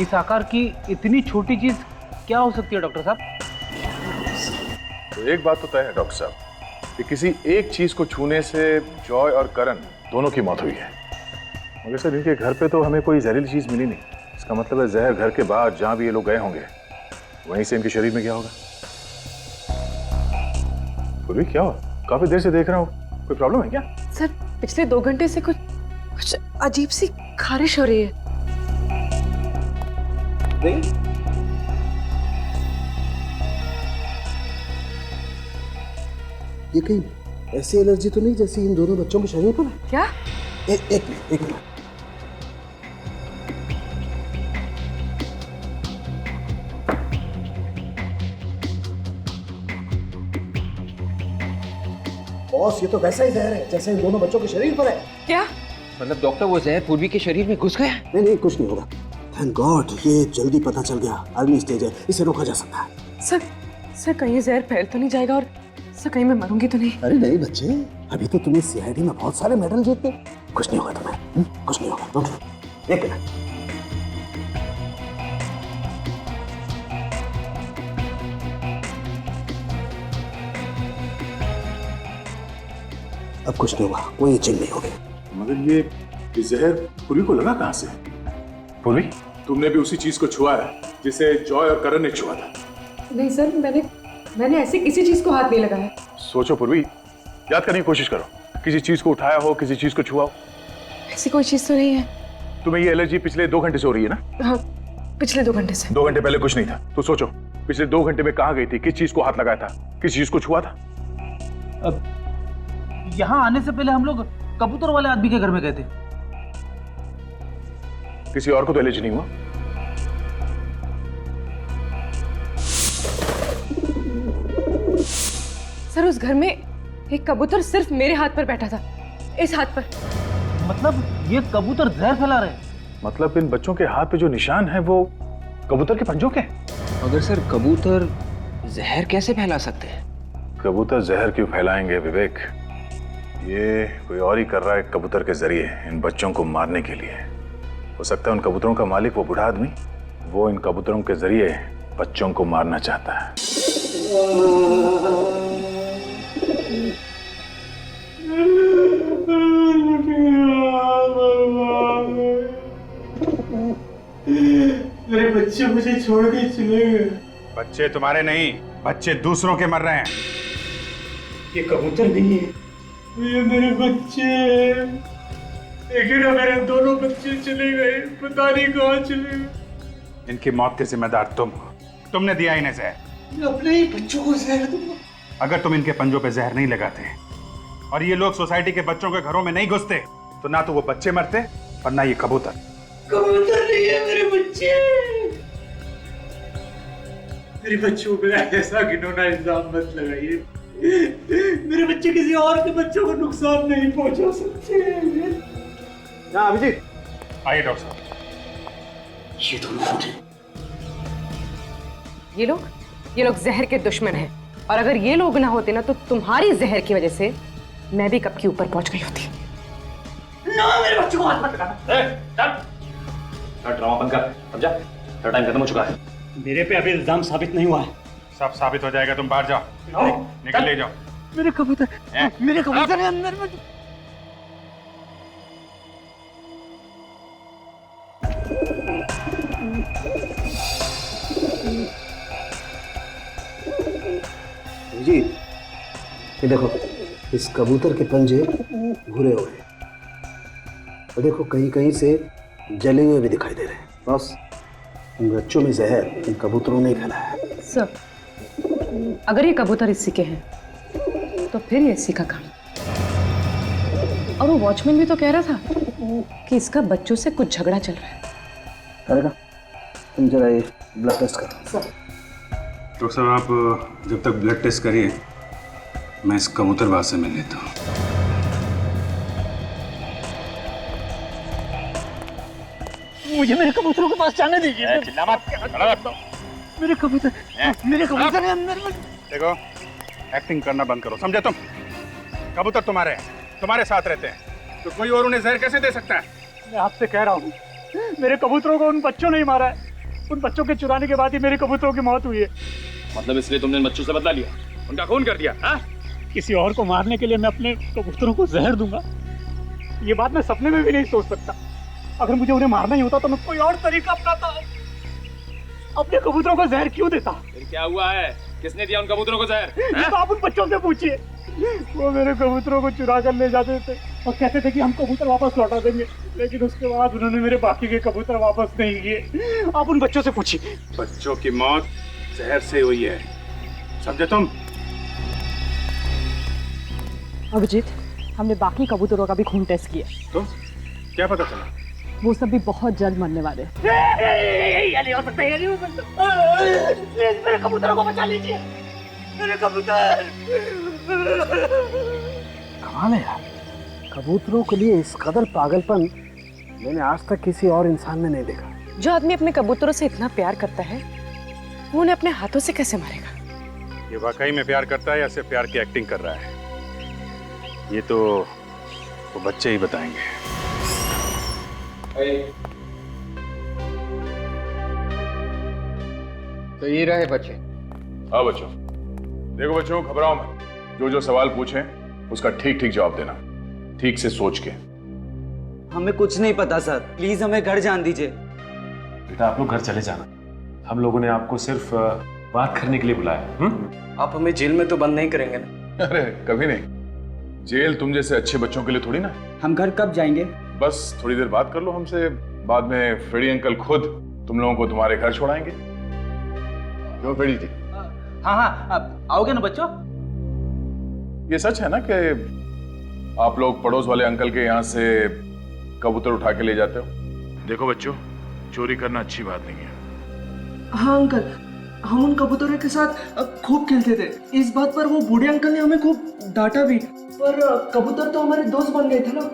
इस आकार की इतनी छोटी चीज क्या हो सकती है डॉक्टर साहब? तो एक बात तो तय है डॉक्टर साहब कि किसी एक चीज को छूने से जॉय और करण दोनों की मौत हुई है। मगर सर इनके घर पे तो हमें कोई जहरीली चीज मिली नहीं। इसका मतलब है जहर घर के बाहर जहां भी ये लोग गए होंगे वहीं से इनके शरीर में गया होगा। पूर्वी क्या हुआ? काफी देर से देख रहा हूँ, कोई प्रॉब्लम है क्या? सर पिछले 2 घंटे से कुछ अजीब सी खारिश हो रही है। ये कहीं ऐसी एलर्जी तो नहीं जैसी इन दोनों बच्चों के शरीर पर है? क्या? एक मिनट। बॉस, ये तो वैसा ही जहर है जैसे इन दोनों बच्चों के शरीर पर है। क्या मतलब डॉक्टर वो जहर पूर्वी के शरीर में घुस गया? नहीं, कुछ नहीं होगा। थैंक गॉड, ये जल्दी पता चल गया। अर्ली स्टेज है, इसे रोका जा सकता है। सर कहीं ये जहर फैल तो नहीं जाएगा और सर कहीं मैं मरूंगी तो नहीं? अरे नहीं बच्चे, अभी तो तुम्हें सीआईडी में बहुत सारे मेडल जीते। कुछ नहीं होगा तुम्हें, कुछ नहीं होगा। ओके, एक मिनट। अब कुछ नहीं हुआ, कोई इचिंग नहीं होगी। मगर ये जहर पूर्वी को लगा कहाँ से? पूर्वी, तुमने भी उसी चीज को छुआ है जिसे जॉय और करण ने छुआ था। नहीं सर, मैंने ऐसी किसी चीज को हाथ नहीं लगाया। सोचो पूर्वी, याद करने की कोशिश करो, किसी चीज को उठाया हो, किसी चीज को छुआ हो। ऐसी कोई चीज तो नहीं है। तुम्हें ये एलर्जी पिछले 2 घंटे से हो रही है ना? हाँ, पिछले 2 घंटे से। 2 घंटे पहले कुछ नहीं था। तो सोचो, पिछले 2 घंटे में कहाँ गई थी, किस चीज को हाथ लगाया था, किस चीज को छुआ था? अब यहाँ आने से पहले हम लोग कबूतर वाले आदमी के घर में गए थे। किसी और को तो एलर्जी नहीं हुआ? सर उस घर में एक कबूतर सिर्फ मेरे हाथ पर बैठा था, इस हाथ पर। मतलब ये कबूतर जहर फैला रहे हैं? मतलब इन बच्चों के हाथ पे जो निशान है वो कबूतर के पंजों के? मगर सर कबूतर जहर कैसे फैला सकते हैं? कबूतर जहर क्यों फैलाएंगे विवेक? ये कोई और ही कर रहा है कबूतर के जरिए इन बच्चों को मारने के लिए। हो सकता है उन कबूतरों का मालिक, वो बूढ़ा आदमी, वो इन कबूतरों के जरिए बच्चों को मारना चाहता है। मेरे बच्चे मुझे छोड़ के चले गए। बच्चे तुम्हारे नहीं, बच्चे दूसरों के मर रहे हैं। ये कबूतर नहीं है, ये मेरे बच्चे हैं। लेकिन मेरे दोनों बच्चे चले गए, पता नहीं कहाँ चले गए। इनकी मौत के जिम्मेदार तुम हो। तुमने दिया इन्हें जहर। अपने ही बच्चों को जहर दूंगा। अगर तुम इनके पंजों पे जहर नहीं लगाते और ये लोग सोसाइटी के बच्चों के घरों में नहीं घुसते तो ना तो वो बच्चे मरते और ना ये कबूतर। कबूतर नहीं है, मेरे बच्चे। मेरे बच्चों पे ऐसा घिनौना इल्जाम मत लगाइए। मेरे बच्चे किसी और के बच्चों को नुकसान नहीं पहुंचा सकते। अभिजीत, आइए डॉक्टर साहब। ये दोनों ये लोग जहर के दुश्मन हैं, और अगर ये लोग ना होते ना तो तुम्हारी जहर की वजह से मैं भी कब की ऊपर पहुंच गई होती। ना, मेरे बच्चों को हाथ मत लगाना। चल ड्रामा बंद कर, समझा? तेरा टाइम खत्म हो चुका है। मेरे पे अभी इल्जाम साबित नहीं हुआ है। सब साबित हो जाएगा, तुम बाहर जाओ। निकल ले जाओ। मेरे कबूतर है अंदर में। जी, ये देखो, इस कबूतर के पंजे भूरे हो गए और देखो कहीं कहीं से जले हुए भी दिखाई दे रहे हैं। बस इन बच्चों में जहर इन कबूतरों ने फैलाया है। सर, अगर ये कबूतर इसी के हैं तो फिर ये इसी का काम। और वो वॉचमैन भी तो कह रहा था कि इसका बच्चों से कुछ झगड़ा चल रहा है। करेगा, तुम जरा ये ब्लड टेस्ट करो। डॉक्टर साहब, आप जब तक ब्लड टेस्ट करिए, मैं इस कबूतरबाज से मिल लेता हूँ। मुझे मेरे कबूतरों के पास जाने दीजिए। चिल्ला मत। मेरे कबूतर है अंदर में। देखो, एक्टिंग करना बंद करो, समझे तुम? कबूतर तुम्हारे हैं, तुम्हारे साथ रहते हैं, तो कोई और उन्हें जहर कैसे दे सकता है? मैं आपसे कह रहा हूँ, मेरे कबूतरों को उन बच्चों ने ही मारा है। उन बच्चों के चुराने के बाद ही मेरे कबूतरों की मौत हुई है। मतलब इसलिए तुमने इन बच्चों से बदला लिया, उनका खून कर दिया? हाँ? किसी और को मारने के लिए मैं अपने कबूतरों को जहर दूंगा, ये बात मैं सपने में भी नहीं सोच सकता। अगर मुझे उन्हें मारना ही होता तो मैं कोई और तरीका अपनाता। अपने कबूतरों को जहर क्यों देता? फिर क्या हुआ है? किसने दिया उन कबूतरों को जहर? ये तो आप उन बच्चों से पूछिए। वो मेरे कबूतरों को चुरा कर ले जाते थे और कहते थे कि हम कबूतर वापस लौटा देंगे, लेकिन उसके बाद उन्होंने मेरे बाकी के कबूतर वापस नहीं किए। आप उन बच्चों से पूछिए। बच्चों की मौत जहर से हुई है, समझे तुम? अभिजीत, हमने बाकी कबूतरों का भी खून टेस्ट किया। तो क्या पता चला? वो सब भी बहुत जल्द मरने वाले। ये नहीं हो सकता, ये नहीं हो सकता। मेरे कबूतरों को बचा लीजिए, मेरे कबूतर। कमाल है यार, कबूतरों के लिए इस कदर पागलपन मैंने आज तक किसी और इंसान में नहीं देखा। जो आदमी अपने कबूतरों से इतना प्यार करता है, वो उन्हें अपने हाथों से कैसे मारेगा? ये वाकई में प्यार करता है या सिर्फ प्यार की एक्टिंग कर रहा है, ये तो वो बच्चे ही बताएंगे। तो ये रहे बच्चे। हाँ बच्चों, देखो बच्चों, घबराओ मत। जो जो सवाल पूछें उसका ठीक ठीक जवाब देना, ठीक से सोच के। हमें कुछ नहीं पता सर, प्लीज हमें घर जान दीजिए। बेटा आप लोग घर चले जाना, हम लोगों ने आपको सिर्फ बात करने के लिए बुलाया। आप हमें जेल में तो बंद नहीं करेंगे ना? अरे कभी नहीं, जेल तुम जैसे अच्छे बच्चों के लिए थोड़ी ना। हम घर कब जाएंगे? बस थोड़ी देर बात कर लो हमसे, बाद में फ्रेडी अंकल खुद तुम लोगों को तुम्हारे घर छोड़ाएंगे। क्यों फ्रेडी जी? हाँ हाँ, आओगे ना बच्चों? ये सच है ना कि आप लोग पड़ोस वाले अंकल के यहाँ से कबूतर उठा के ले जाते हो? देखो बच्चों, चोरी करना अच्छी बात नहीं है। हाँ अंकल, हम उन कबूतरों के साथ खूब खेलते थे। इस बात पर वो बूढ़े अंकल ने हमें खूब डांटा भी, पर कबूतर तो हमारे दोस्त बन गए थे ना,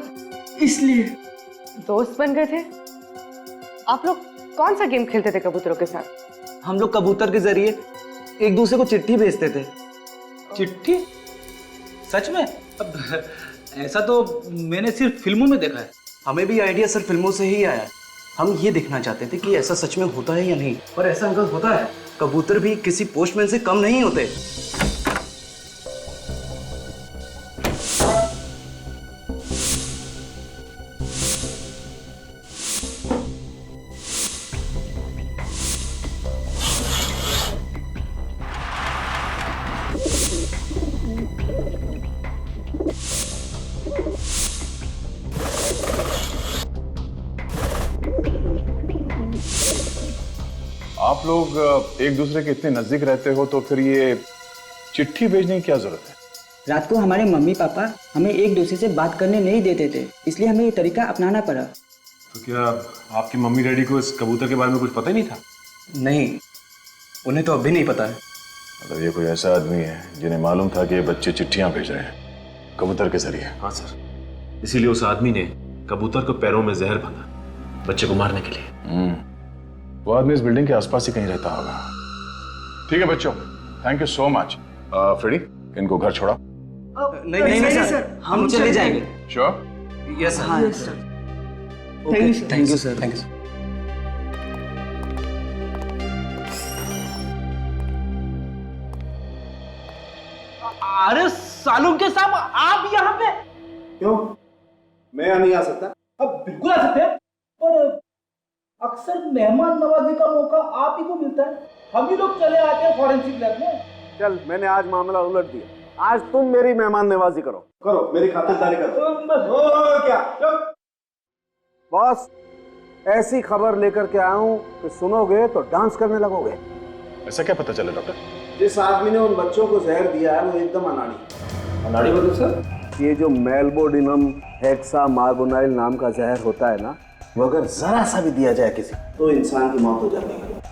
इसलिए। दोस्त बन गए थे? आप लोग कौन सा गेम खेलते थे कबूतरों के साथ? हम लोग कबूतर के जरिए एक दूसरे को चिट्ठी भेजते थे। चिट्ठी? सच में? अब ऐसा तो मैंने सिर्फ फिल्मों में देखा है। हमें भी आइडिया सर फिल्मों से ही आया। हम ये देखना चाहते थे कि ऐसा सच में होता है या नहीं। पर ऐसा अंकल होता है, कबूतर भी किसी पोस्टमैन से कम नहीं होते। आप लोग एक दूसरे के इतने नजदीक रहते हो तो फिर ये चिट्ठी भेजने की क्या जरूरत है? रात को हमारे मम्मी पापा हमें एक दूसरे से बात करने नहीं देते थे, इसलिए हमें ये तरीका अपनाना पड़ा। तो क्या आपकी मम्मी डैडी को इस कबूतर के बारे में कुछ पता ही नहीं था? नहीं, उन्हें तो अभी नहीं पता है। मतलब ये कोई ऐसा आदमी है जिन्हें मालूम था कि ये बच्चे चिट्ठियां भेज रहे हैं कबूतर के जरिए? हाँ सर, इसीलिए उस आदमी ने कबूतर को पैरों में जहर बांधा बच्चे को मारने के लिए। वो आदमी इस बिल्डिंग के आसपास ही कहीं रहता होगा। ठीक है बच्चों, thank you so much. Freddy, इनको घर छोड़ा। नहीं सर, हम चले जाएंगे। श्योर? यस हाँ sir. Thank you sir. Thank you. अरे सालून के साहब, आप यहाँ पे? क्यों, मैं यहाँ नहीं आ सकता? अब बिल्कुल आ सकते हैं, पर अक्सर मेहमान नवाजी का मौका आप ही को मिलता है। हम ही लोग चले आते हैं फॉरेंसिक लैब में। चल, मैंने आज मामला उलट दिया। आज तुम मेरी मेहमान नवाजी करो, मेरी खातिरदारी करो। क्या बॉस, ऐसी खबर लेकर के आया हूं कि सुनोगे तो डांस करने लगोगे। ऐसा क्या पता चला डॉक्टर? जिस आदमी ने उन बच्चों को जहर दिया है वो एकदम अनाड़ी। अनाड़ी मतलब सर? ये जो मेलबोडिनम हेक्सा मार्बोनाइल नाम का जहर होता है ना, वो अगर जरा सा भी दिया जाए किसी तो इंसान की मौत हो जाती है।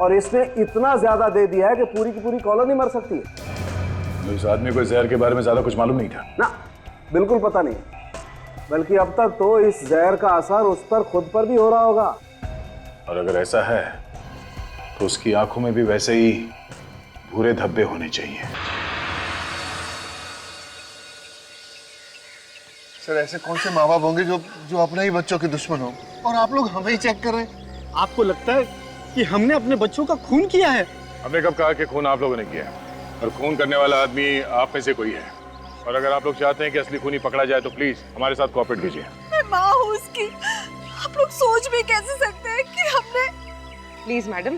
और इसने इतना ज्यादा दे दिया है कि पूरी की पूरी कॉलोनी मर सकती है। इस आदमी को जहर के बारे में ज्यादा कुछ मालूम नहीं था ना? बिल्कुल पता नहीं, बल्कि अब तक तो इस जहर का असर उस पर खुद पर भी हो रहा होगा। और अगर ऐसा है तो उसकी आंखों में भी वैसे ही भूरे धब्बे होने चाहिए। सर, ऐसे कौन से माँ बाप होंगे जो अपने ही बच्चों के दुश्मन हो, और आप लोग हमें ही चेक कर रहे हैं? आपको लगता है कि हमने अपने बच्चों का खून किया है? हमने कब कहा कि खून आप लोगों ने किया है? और खून करने वाला आदमी आप में से कोई है। और अगर आप लोग चाहते हैं कि असली खूनी पकड़ा जाए तो प्लीज हमारे साथ कोऑपरेट कीजिए। मैं माँ हूँ उसकी, आप लोग सोच भी कैसे सकते हैं कि हमने। प्लीज मैडम,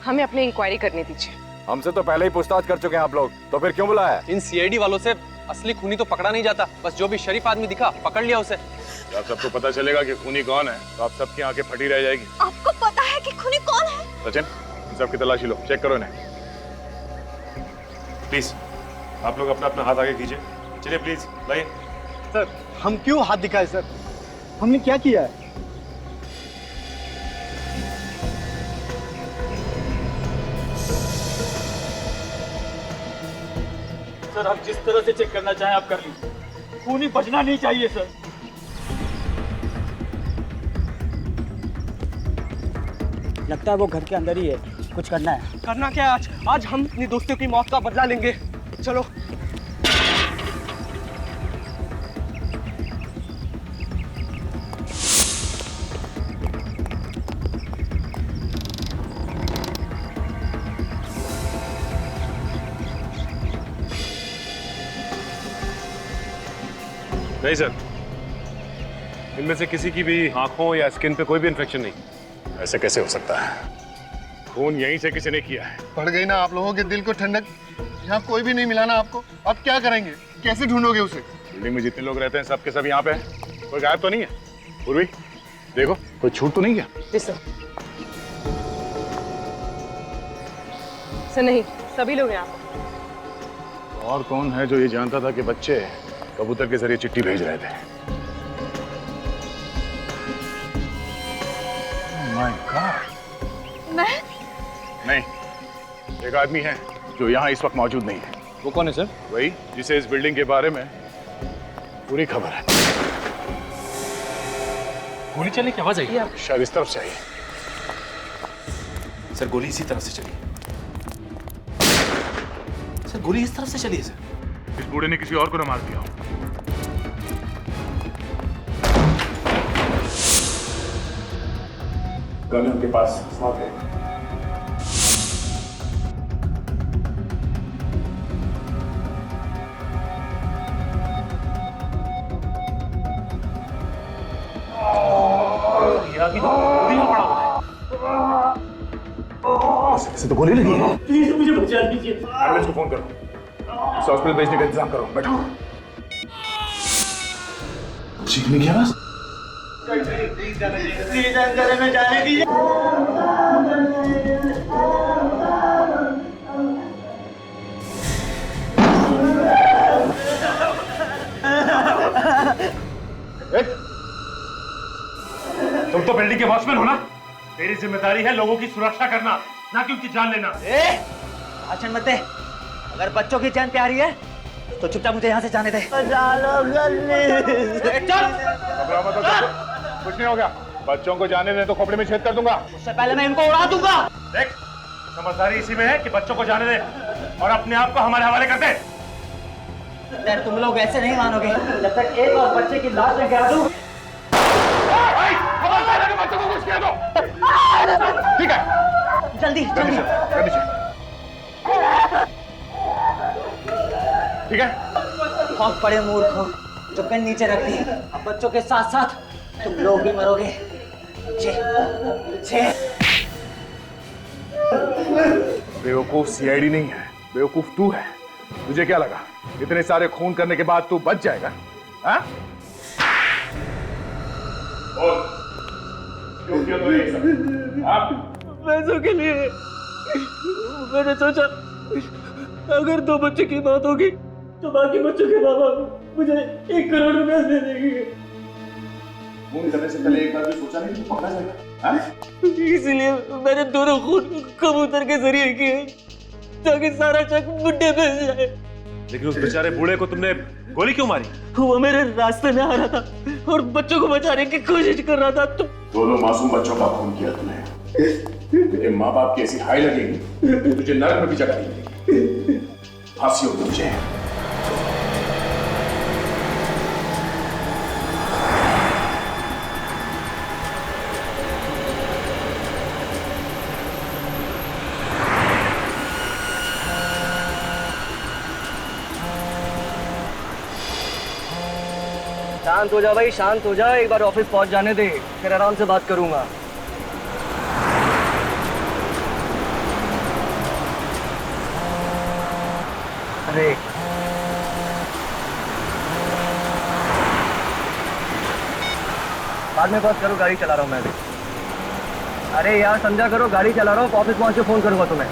हमें अपनी इंक्वायरी करने दीजिए। हमसे तो पहले ही पूछताछ कर चुके हैं आप लोग, तो फिर क्यों बुलाया? इन सीआईडी वालों से असली खूनी तो पकड़ा नहीं जाता, बस जो भी शरीफ आदमी दिखा पकड़ लिया उसे। जब सबको पता चलेगा कि खूनी कौन है तो आप सबकी आंखें फटी रह जाएगी। आपको पता है कि खूनी कौन है? सचिन, इन सबकी तलाशी लो, चेक करो इन्हें। प्लीज आप लोग अपना अपना हाथ आगे कीजिए। चलिए प्लीज लाइए। सर हम क्यों हाथ दिखाए सर? हमने क्या किया है? सर आप जिस तरह से चेक करना चाहें आप कर लीजिए, खूनी बचना नहीं चाहिए सर। लगता है वो घर के अंदर ही है, कुछ करना है। करना क्या है? आज हम अपनी दोस्तों की मौत का बदला लेंगे। चलो। नहीं सर, इनमें से किसी की भी आंखों या स्किन पे कोई भी इन्फेक्शन नहीं। ऐसे कैसे हो सकता है? खून यहीं से किसी ने किया है। पड़ गई ना आप लोगों के दिल को ठंडक। यहाँ कोई भी नहीं मिला ना आपको? अब क्या करेंगे? कैसे ढूंढोगे उसे? बिल्डिंग में जितने लोग रहते हैं सबके सब यहाँ पे हैं। कोई गायब तो नहीं है? पूर्वी देखो, कोई छूट तो नहीं गया? जी सर। सर नहीं, सभी लोग यहाँ। और कौन है जो ये जानता था कि बच्चे कबूतर के जरिए चिट्ठी भेज रहे थे? My God. मैं? नहीं, एक आदमी है जो यहाँ इस वक्त मौजूद नहीं है। वो कौन है सर? वही जिसे इस बिल्डिंग के बारे में पूरी खबर है। गोली चलने की आवाज आई। शायद इस तरफ से आई। सर गोली इसी तरफ से चली। सर गोली इस तरफ से चली है सर। इस बूढ़े ने किसी और को न मार दिया हो। गन उनके पास साथ है। इसे तो गोली लगी है। प्लीज मुझे बचा दीजिए। एम्बुलेंस को फोन करो, इसे हॉस्पिटल भेजने का इंतजाम करो। बैठो। चीखने की आवाज? में जाने दीजिए। तुम तो बिल्डिंग के वॉचमैन हो ना? तेरी जिम्मेदारी है लोगों की सुरक्षा करना, ना कि उनकी जान लेना। भाषण मत दे। अगर बच्चों की जान प्यारी है तो चुपचाप मुझे यहाँ से जाने दे। कुछ नहीं हो गया। बच्चों को जाने दे तो खोपड़ी में छेद कर दूंगा। उससे पहले मैं इनको उड़ा दूंगा। देख, समझदारी इसी में है कि बच्चों को जाने दे और अपने आप को हमारे हवाले कर दे। यार तुम लोग ऐसे नहीं मानोगे जब तक एक और बच्चे की लाश में गिरा दूं। बच्चों को कुछ किया दो। ठीक है, जल्दी जल्दी। ठीक है। बहुत बड़े मूर्ख हो जो पेन नीचे रख दी। अब बच्चों के साथ साथ तुम लोग भी मरोगे। बेवकूफ सीआईडी नहीं है, बेवकूफ तू है। तुझे क्या लगा इतने सारे खून करने के बाद तू बच जाएगा? हाँ? क्यों किया तूने ये सब? हाँ? पैसों के लिए। मैंने सोचा अगर 2 बच्चों की मौत होगी तो बाकी बच्चों के माँ बाप मुझे 1 करोड़ रुपया दे देंगे। खून करने से पहले एक बार भी सोचा नहीं कि पकड़ा जाएगा? हाँ? इसलिए मैंने दोनों खून कबूतर के जरिए किए ताकि सारा शक मुझे मिल जाए। लेकिन उस बेचारे बूढ़े को तुमने गोली क्यों मारी? वो मेरे रास्ते में आ रहा था और बच्चों को बचाने की कोशिश कर रहा था। दोनों मासूम बच्चों का खून किया तूने। तेरे माँ बाप की ऐसी हाई लगेगी तुझे नरक में भी जगह नहीं मिलेगी। फांसी होगी तुझे। शांत हो जा भाई, शांत हो जा। एक बार ऑफिस पहुंच जाने दे, फिर आराम से बात करूंगा। अरे बाद में बात करो, गाड़ी चला रहा हूँ मैं अभी। अरे यार समझा करो, गाड़ी चला रहा हूँ। ऑफिस पहुंच के फोन करूंगा तुम्हें।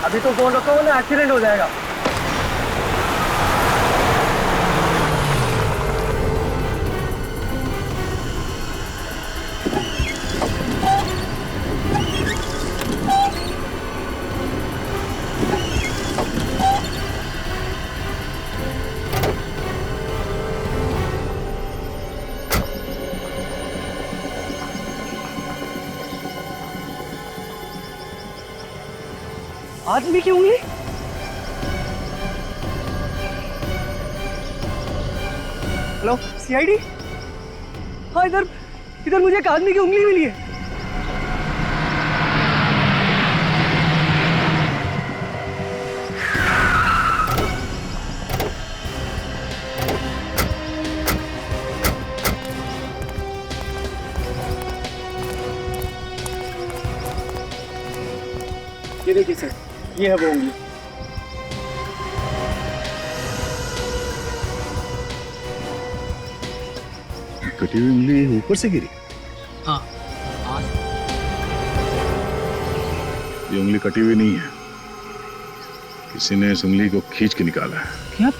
अभी तो फोन रखो ना, एक्सीडेंट हो जाएगा। आदमी की उंगली? Hello CID? हाँ, इधर इधर मुझे एक आदमी की उंगली मिली है। ये देखिए सर, ये है वो उंगली। कटी हुई उंगली ऊपर से गिरी? हाँ। ये उंगली कटी हुई नहीं है, किसी ने इस उंगली को खींच के निकाला है। क्या?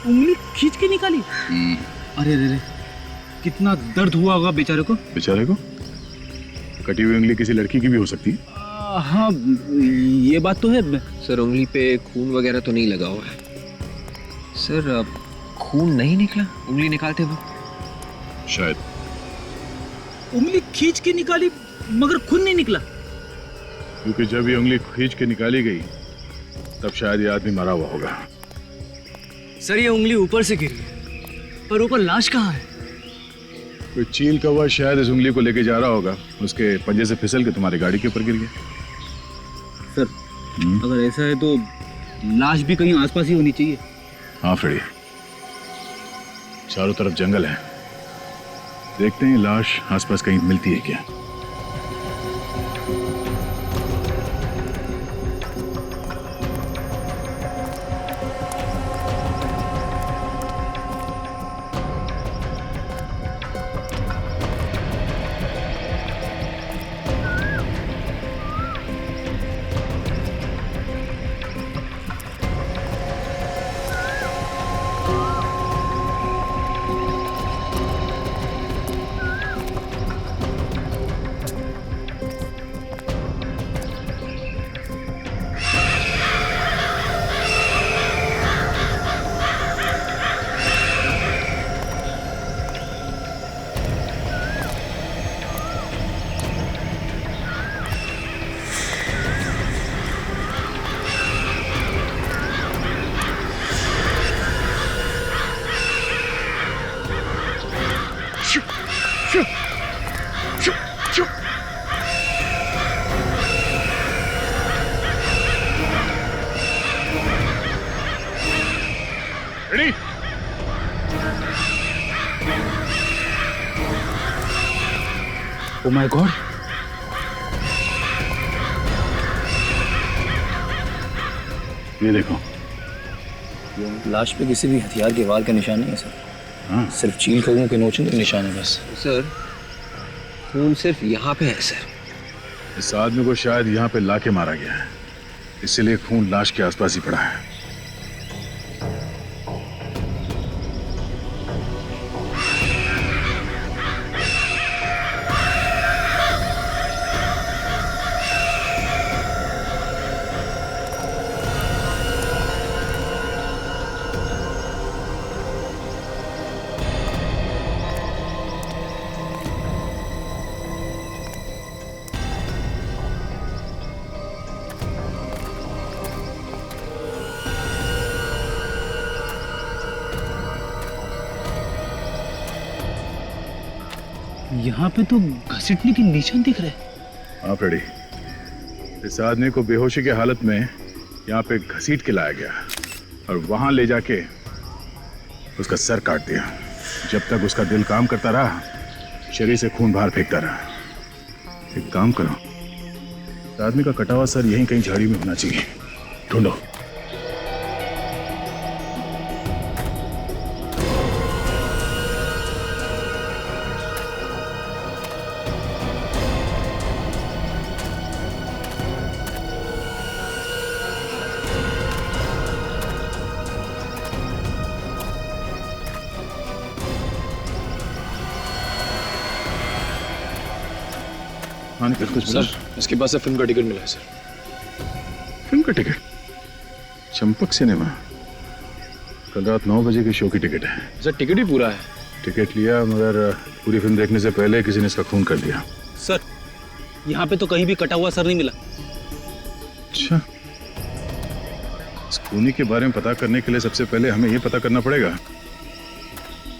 उंगली खींच के निकाली? अरे अरे, कितना दर्द हुआ होगा बेचारे को। बेचारे को? कटी हुई उंगली किसी लड़की की भी हो सकती है। हाँ, ये बात तो है। सर उंगली पे खून वगैरह तो नहीं लगा हुआ है। सर खून नहीं निकला उंगली निकालते वक्त? शायद। उंगली खींच के निकाली मगर खून नहीं निकला? क्योंकि जब ये उंगली खींच के निकाली गई तब शायद ये आदमी मरा हुआ होगा। सर ये उंगली ऊपर से गिरी है, पर ऊपर लाश कहाँ है? कोई चील कौवा शायद इस उंगली को लेके जा रहा होगा, उसके पंजे से फिसल के तुम्हारी गाड़ी के ऊपर गिर गया। सर अगर ऐसा है तो लाश भी कहीं आसपास ही होनी चाहिए। हाँ फ्रेडी, चारों तरफ जंगल है, देखते हैं लाश आसपास कहीं मिलती है क्या। रेडी? ओ माय गॉड, ये देखो। लाश पे किसी भी हथियार के वार का निशान नहीं है सर। हाँ? सिर्फ चील कौवों के नोचने के निशान है बस। सर खून सिर्फ यहाँ पे है सर। इस आदमी को शायद यहाँ पे लाके मारा गया है, इसीलिए खून लाश के आसपास ही पड़ा है। यहाँ पे तो घसीटने के निशान दिख रहे हैं। हाँ फ्रेडी, इस आदमी को बेहोशी की हालत में यहाँ पे घसीट के लाया गया और वहां ले जाके उसका सर काट दिया। जब तक उसका दिल काम करता रहा, शरीर से खून बाहर फेंकता रहा। एक काम करो, इस आदमी का कटा हुआ सर यहीं कहीं झाड़ी में होना चाहिए, ढूंढो। हाँ निखिल कुछ बोला? सर इसके पास से फिल्म का टिकट मिला है सर। फिल्म का टिकट? चंपक सिनेमा? कल रात 9 बजे के शो की टिकट है। सर टिकट ही पूरा है। टिकट लिया मगर पूरी फिल्म देखने से पहले किसी ने इसका खून कर दिया। सर यहाँ पे तो कहीं भी कटा हुआ सर नहीं मिला। अच्छा, इस खूनी के बारे में पता करने के लिए सबसे पहले हमें यह पता करना पड़ेगा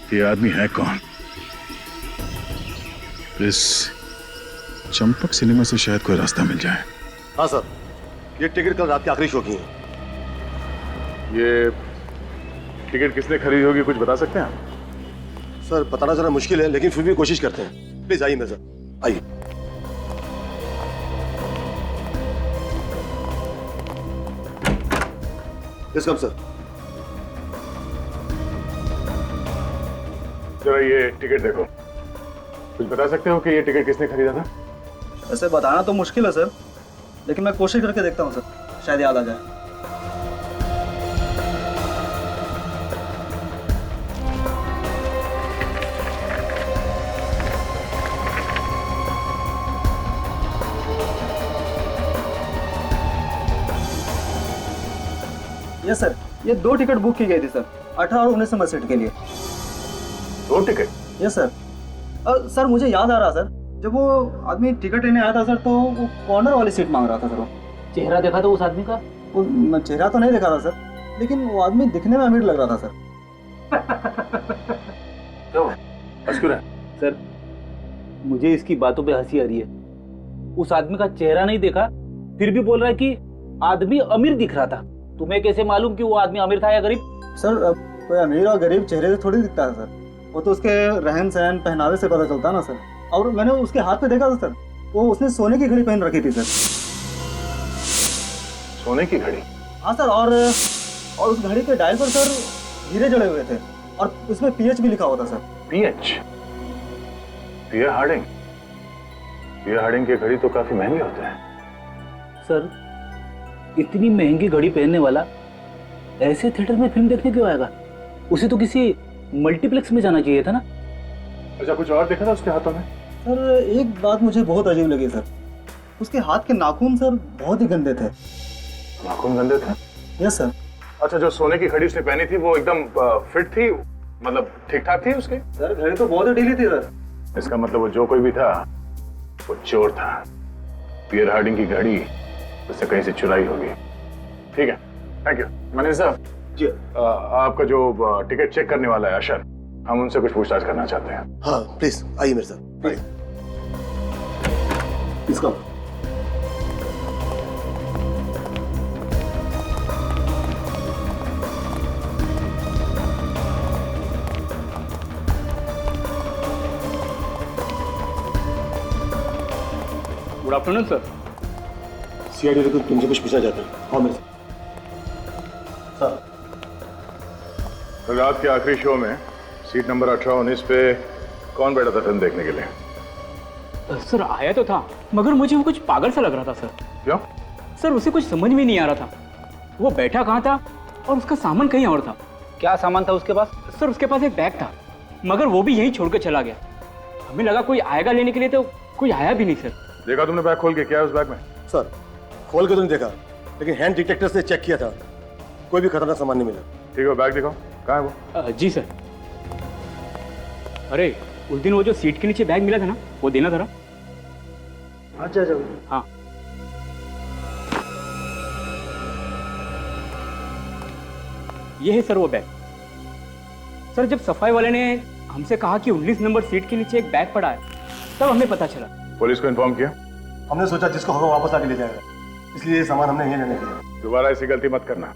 कि ये आदमी है कौन। इस चंपक सिनेमा से शायद कोई रास्ता मिल जाए। हाँ सर, ये टिकट कल रात की आखिरी शो की है। ये टिकट किसने खरीदी होगी कुछ बता सकते हैं आप? सर बताना जरा मुश्किल है, लेकिन फिर भी कोशिश करते हैं। प्लीज आइए मिर्जा, आइए। Yes come sir. जरा ये टिकट देखो, कुछ बता सकते हो कि ये टिकट किसने खरीदा था? ऐसे बताना तो मुश्किल है सर, लेकिन मैं कोशिश करके देखता हूँ सर, शायद याद आ जाए। यस सर, ये 2 टिकट बुक की गई थी सर, 18 और 19 नंबर सीट के लिए। 2 टिकट? Yes sir. सर मुझे याद आ रहा सर, जब वो आदमी टिकट लेने आया था सर, तो वो कॉर्नर वाली सीट मांग रहा था सर। वो चेहरा देखा था उस आदमी का? वो चेहरा तो नहीं देखा था सर, लेकिन वो आदमी दिखने में अमीर लग रहा था सर। सर मुझे इसकी बातों पे हंसी आ रही है। उस आदमी का चेहरा नहीं देखा, फिर भी बोल रहा है कि आदमी अमीर दिख रहा था। तुम्हें कैसे मालूम कि वो आदमी अमीर था या गरीब? सर कोई अमीर और गरीब चेहरे से थोड़ी दिखता है सर, वो तो उसके रहन सहन पहनावे से पता चलता है ना सर। और मैंने उसके हाथ पे देखा था सर, वो उसने सोने की घड़ी पहन रखी थी सर। सोने की घड़ी? हाँ सर, और उस घड़ी के डायल पर सर हीरे जड़े हुए थे, और उसमें PH भी लिखा हुआ था सर। PH? पियर हार्डिंग? पियर हार्डिंग की घड़ी तो काफी महंगे होते हैं। सर इतनी महंगी घड़ी पहनने वाला ऐसे थिएटर में फिल्म देखने क्यों आएगा? उसे तो किसी मल्टीप्लेक्स में जाना चाहिए था ना। अच्छा, कुछ और देखा था उसके हाथों में? सर एक बात मुझे बहुत अजीब लगी सर, उसके हाथ के नाखून सर बहुत ही गंदे थे। नाखून गंदे थे? Yes sir. अच्छा, जो सोने की घड़ी उसने पहनी थी वो एकदम फिट थी, मतलब ठीक ठाक थी उसके? सर घड़ी तो बहुत ही ढीली थी सर। इसका मतलब वो जो कोई भी था वो चोर था। पियर हार्डिंग की घड़ी उससे कहीं से चुराई होगी। ठीक है, थैंक यू। मैनेजर साहब जी, आपका जो टिकट चेक करने वाला है अशर, हम उनसे कुछ पूछताछ करना चाहते हैं। हाँ प्लीज आइए मेरे साथ। इसका गुड आफ्टरनून सर। CID को तुमसे कुछ पूछना चाहते हैं। हाँ मेरे साथ। रात के आखिरी शो में सीट नंबर 18-19 पे कौन बैठा था फिल्म देखने के लिए? सर आया तो था, मगर मुझे वो कुछ पागल सा लग रहा था सर। क्यों? सर उसे कुछ समझ में नहीं आ रहा था, वो बैठा कहाँ था और उसका सामान कहीं और था। क्या सामान था उसके पास? सर उसके पास एक बैग था, मगर वो भी यहीं छोड़ कर चला गया। हमें लगा कोई आएगा लेने के लिए, तो कोई आया भी नहीं सर। देखा तुमने बैग खोल के? क्या है उस बैग में? सर खोल के तो नहीं देखा, लेकिन हैंड डिटेक्टर से चेक किया था, कोई भी खतरनाक सामान नहीं मिला। ठीक है, बैग दिखाओ, कहाँ है वो? जी सर। अरे उस दिन वो जो सीट के नीचे बैग मिला था ना, वो देना था ना। अच्छा अच्छा। हाँ ये है सर वो बैग। सर जब सफाई वाले ने हमसे कहा कि 19 नंबर सीट के नीचे एक बैग पड़ा है, तब हमें पता चला। पुलिस को इन्फॉर्म किया? हमने सोचा जिसको हमें वापस आके ले जाएगा, इसलिए ये सामान हमने यहीं लेने दिया। दोबारा ऐसी गलती मत करना।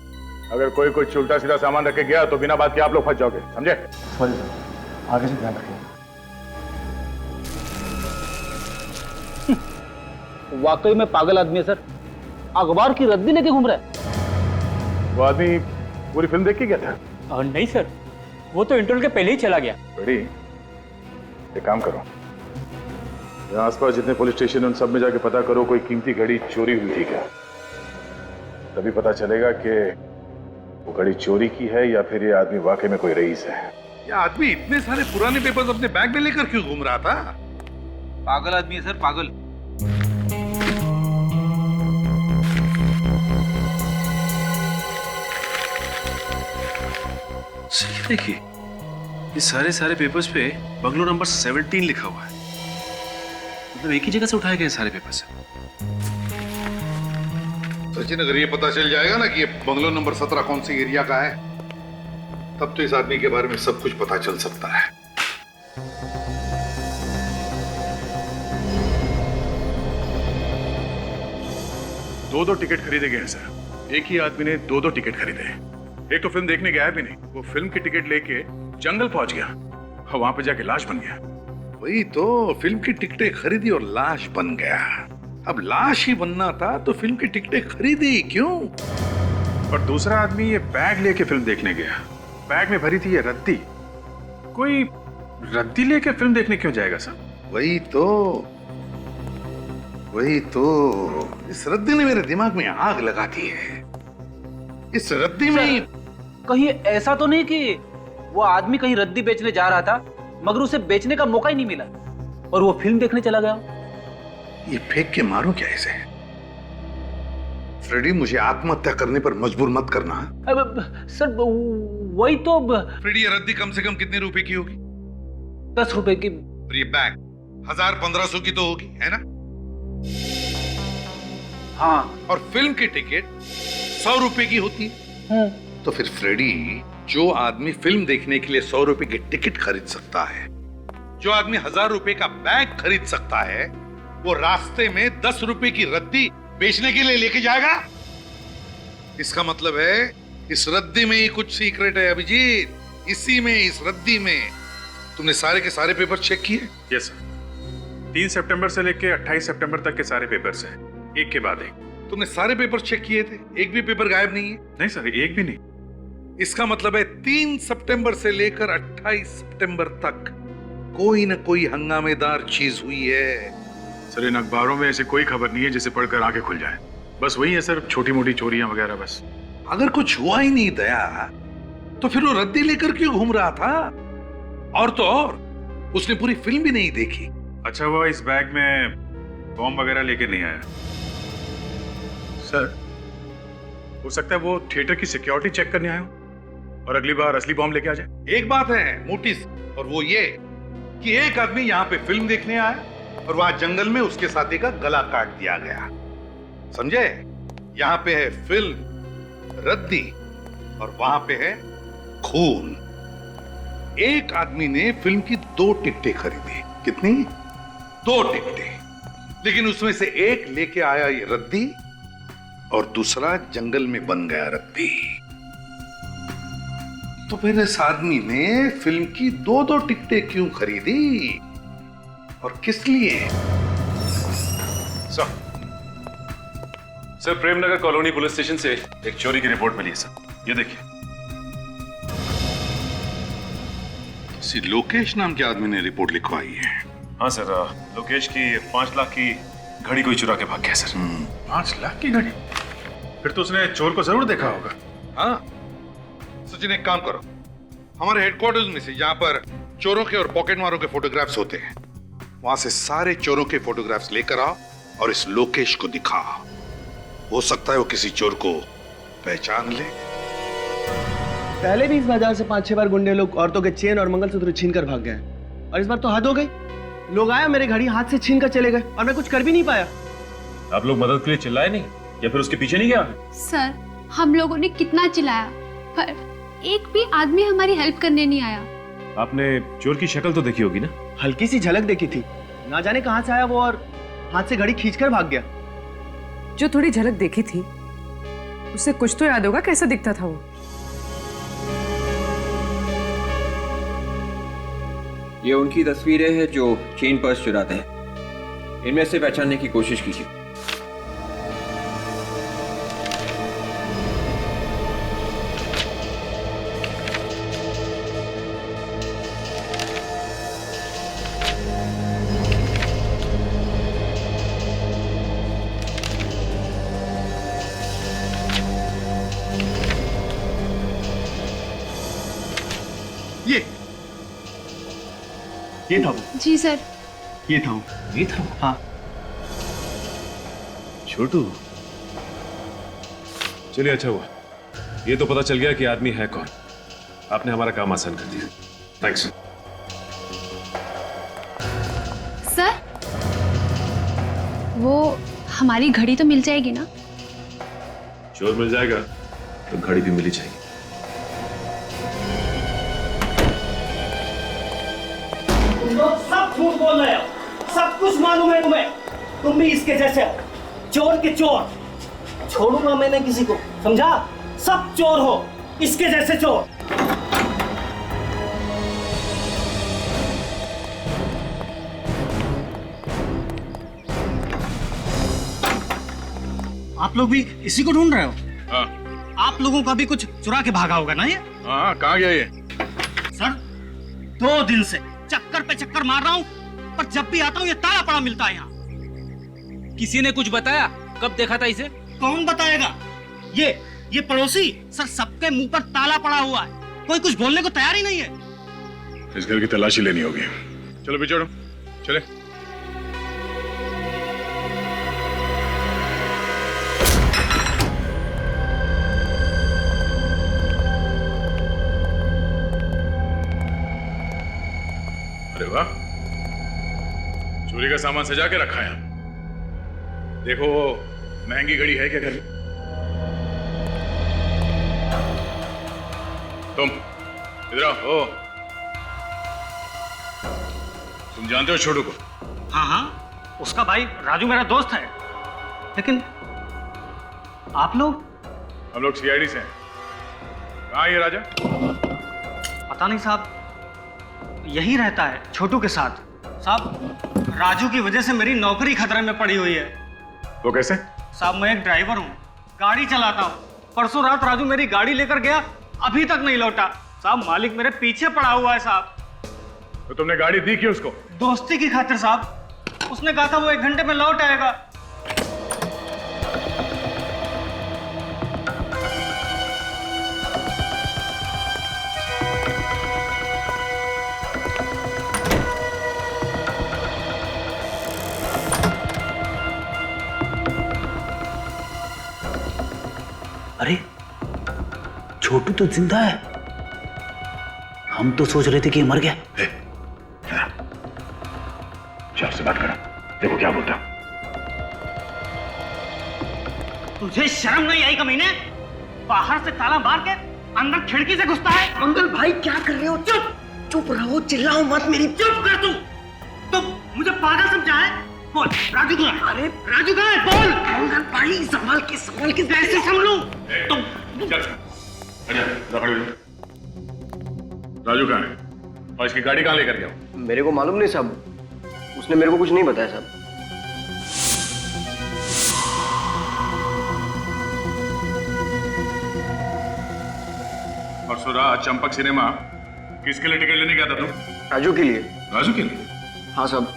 अगर कोई कुछ उल्टा सीधा सामान रख के गया तो बिना बात के आप लोग फंस जाओगे, समझे? सॉरी सर, आगे से ध्यान रखिए। वाकई में पागल आदमी है सर, अखबार की रद्दी लेके घूम रहा है। वो आदमी पूरी फिल्म देख के गया था? नहीं सर, वो तो इंटरवल के पहले ही चला गया। बड़ी एक काम करो, यहाँ आसपास जितने पुलिस स्टेशन उन सब में जाके पता करो कोई कीमती घड़ी चोरी हुई थी क्या। तभी पता चलेगा कि वो घड़ी चोरी की है या फिर ये आदमी वाकई में कोई रईस है। ये आदमी इतने सारे पुराने पेपर्स अपने बैग में लेकर क्यों घूम रहा था? पागल आदमी है सर, पागल। सर देखिए, ये सारे पेपर्स पे बंगलो नंबर 17 लिखा हुआ है। मतलब एक ही जगह से उठाए गए सारे पेपर्स। सचिन, अगर ये पता चल जाएगा ना कि ये बंगलो नंबर 17 कौन सी एरिया का है, तब तो इस आदमी के बारे में सब कुछ पता चल सकता है। दो टिकट खरीदे गए हैं सर। एक ही आदमी ने दो टिकट खरीदे हैं। एक तो फिल्म देखने गया भी नहीं, वो फिल्म की टिकट लेके जंगल पहुंच गया और वहां पे जाके लाश बन गया। वही तो, फिल्म की टिकटें खरीदी और लाश बन गया। अब लाश ही बनना था तो फिल्म की टिकटें खरीदी क्यों? और दूसरा आदमी ये बैग लेके फिल्म देखने गया। बैग में भरी थी ये रद्दी। कोई रद्दी लेके फिल्म देखने क्यों जाएगा सर? वही तो इस रद्दी ने मेरे दिमाग में आग लगा दी है। इस रद्दी में कहीं ऐसा तो नहीं कि वो आदमी कहीं रद्दी बेचने जा रहा था मगर उसे बेचने का मौका ही नहीं मिला और वो फिल्म देखने चला गया? ये फेंक के मारूं क्या इसे? फ्रेडी, मुझे आत्महत्या करने पर मजबूर मत करना। सर वही तो। फ्रेडी, ये रद्दी कम से कम कितने रुपए की होगी? 10 रुपए की। और ये बैग 1000-1500 की तो होगी, है ना? हाँ। और फिल्म की टिकट 100 रुपए की होती है। तो फिर फ्रेडी, जो आदमी फिल्म देखने के लिए 100 रुपए की टिकट खरीद सकता है, जो आदमी 1000 रुपए का बैग खरीद सकता है, वो रास्ते में 10 रुपए की रद्दी बेचने के लिए लेके जाएगा? इसका मतलब है इस रद्दी में ही कुछ सीक्रेट है अभिजीत। इसी में, इस रद्दी में। तुमने सारे के सारे पेपर चेक किए? Yes sir. 3 सितंबर से लेके 28 सितंबर तक के सारे पेपर्स हैं, एक के बाद एक। तुमने सारे पेपर चेक किए थे? एक भी पेपर गायब नहीं है? नहीं सर, एक भी नहीं। इसका मतलब है 3 सितंबर से लेकर 28 सितंबर तक कोई ना कोई हंगामेदार चीज हुई है। सर, इन अखबारों में ऐसी कोई खबर नहीं है जिसे पढ़कर आंखें खुल जाए। बस वही है सर, छोटी मोटी चोरियां वगैरह बस। अगर कुछ हुआ ही नहीं दया, तो फिर वो रद्दी लेकर क्यों घूम रहा था? और तो और, उसने पूरी फिल्म भी नहीं देखी। अच्छा हुआ इस बैग में बॉम्ब वगैरह लेके नहीं आया। सर, हो सकता है वो थिएटर की सिक्योरिटी चेक करने आया हो और अगली बार असली बॉम्ब लेके आ जाए। एक बात है मोटी, और वो ये कि एक आदमी यहाँ पे फिल्म देखने आया और वहां जंगल में उसके साथी का गला काट दिया गया। समझे? यहाँ पे है फिल्म, रद्दी, और वहां पे है खून। एक आदमी ने फिल्म की 2 टिकटें खरीदी। कितनी? 2 टिकटें। लेकिन उसमें से एक लेके आया ये रद्दी और दूसरा जंगल में बन गया रद्दी। तो फिर इस आदमी ने फिल्म की 2 टिकटें क्यों खरीदी और किस लिए? Sir, Premnagar colony police station से एक चोरी की रिपोर्ट मिली है सर। ये देखिए। किसी लोकेश नाम के आदमी ने रिपोर्ट लिखवाई है। हाँ सर, लोकेश की 5 लाख की घड़ी कोई चुरा के भाग गया सर। 5 लाख की घड़ी? फिर तो उसने चोर को जरूर देखा होगा। हाँ सचिन, एक काम करो, हमारे हेडक्वार्टर्स में से जहां पर चोरों के और पॉकेटमारों के फोटोग्राफ्स होते हैं, वहां से सारे चोरों के फोटोग्राफ्स लेकर आओ और इस लोकेश को दिखाओ। हो सकता है वो किसी चोर को पहचान ले। पहले भी इस बाजार से 5-6 बार गुंडे लोग औरतों के चेन और मंगलसूत्र छीन कर भाग गए, और इस बार तो हद हो गई। लोग आया, मेरे घड़ी हाथ से छीन कर चले गए और मैं कुछ कर भी नहीं पाया। आप लोग मदद के लिए चिल्लाए नहीं या फिर उसके पीछे नहीं गया? सर, हम लोगों ने कितना चिल्लाया पर एक भी आदमी हमारी हेल्प करने नहीं आया। आपने चोर की शक्ल तो देखी होगी ना? हल्की सी झलक देखी थी, ना जाने कहां से आया वो और हाथ से घड़ी खींचकर भाग गया। जो थोड़ी झलक देखी थी उससे कुछ तो याद होगा कैसा दिखता था वो। ये उनकी तस्वीरें हैं जो चेन पर्स चुराते हैं। इनमें से पहचानने की कोशिश कीजिए। ये था वो। जी सर। ये था वो। ये था? हाँ। छोटू, चलिए अच्छा हुआ, ये तो पता चल गया कि आदमी है कौन। आपने हमारा काम आसान कर दिया। थैंक्स। सर, वो हमारी घड़ी तो मिल जाएगी ना? चोर मिल जाएगा तो घड़ी भी मिली जाएगी। तुम लोग सब झूठ बोल रहे हो, सब कुछ मालूम है तुम्हें। तुम भी इसके जैसे हो, चोर के चोर। छोड़ूंगा मैंने किसी को, समझा? सब चोर हो, इसके जैसे चोर। आप लोग भी इसी को ढूंढ रहे हो? हाँ। आप लोगों का भी कुछ चुरा के भागा होगा ना ये? हाँ, कहाँ गया ये? सर, 2 दिन से चक्कर पे चक्कर मार रहा हूँ, पर जब भी आता हूँ ये ताला पड़ा मिलता है यहाँ। किसी ने कुछ बताया? कब देखा था इसे? कौन बताएगा? ये पड़ोसी। सर, सबके मुंह पर ताला पड़ा हुआ है, कोई कुछ बोलने को तैयार ही नहीं है। इस घर की तलाशी लेनी होगी। चलो बिछोड़ो, चले। अरे वाह, चोरी का सामान सजा के रखा है। देखो, महंगी घड़ी है क्या घर में? तुम इधर आओ। ओ, तुम जानते हो छोटू को? हाँ हाँ, उसका भाई राजू मेरा दोस्त है। लेकिन आप लोग? हम लोग सीआईडी से हैं। कहाँ है ये राजा? पता नहीं साहब, यही रहता है छोटू के साथ। साहब, राजू की वजह से मेरी नौकरी खतरे में पड़ी हुई है। वो कैसे? साहब, मैं एक ड्राइवर हूँ, गाड़ी चलाता हूँ। परसों रात राजू मेरी गाड़ी लेकर गया, अभी तक नहीं लौटा। साहब, मालिक मेरे पीछे पड़ा हुआ है साहब। तो तुमने गाड़ी दी क्यों उसको? दोस्ती की खातिर साहब। उसने कहा था वो 1 घंटे में लौट आएगा। अरे, छोटू तो जिंदा है। हम तो सोच रहे थे कि ये मर गया। चार से बात करो, देखो क्या बोलता। तुझे शर्म नहीं आई कमीने? बाहर से ताला मार के अंदर खिड़की से घुसता है। मंगल भाई, क्या कर रहे हो? चुप चुप रहो, चिल्लाओ मत। मेरी चुप कर तू मुझे पागल समझा है? बोल, राजू कहाँ है? अरे राजू कहाँ है? बोल। मंगल भाई, संभाल के कैसे संभलूं? तुम राजू कहाँ है? और इसकी गाड़ी कहाँ लेकर गया? मेरे को मालूम नहीं साहब, उसने मेरे को कुछ नहीं बताया साहब। परसों रात चंपक सिनेमा किसके लिए टिकट लेने गया था तुम? राजू के लिए। राजू के लिए? हाँ साहब,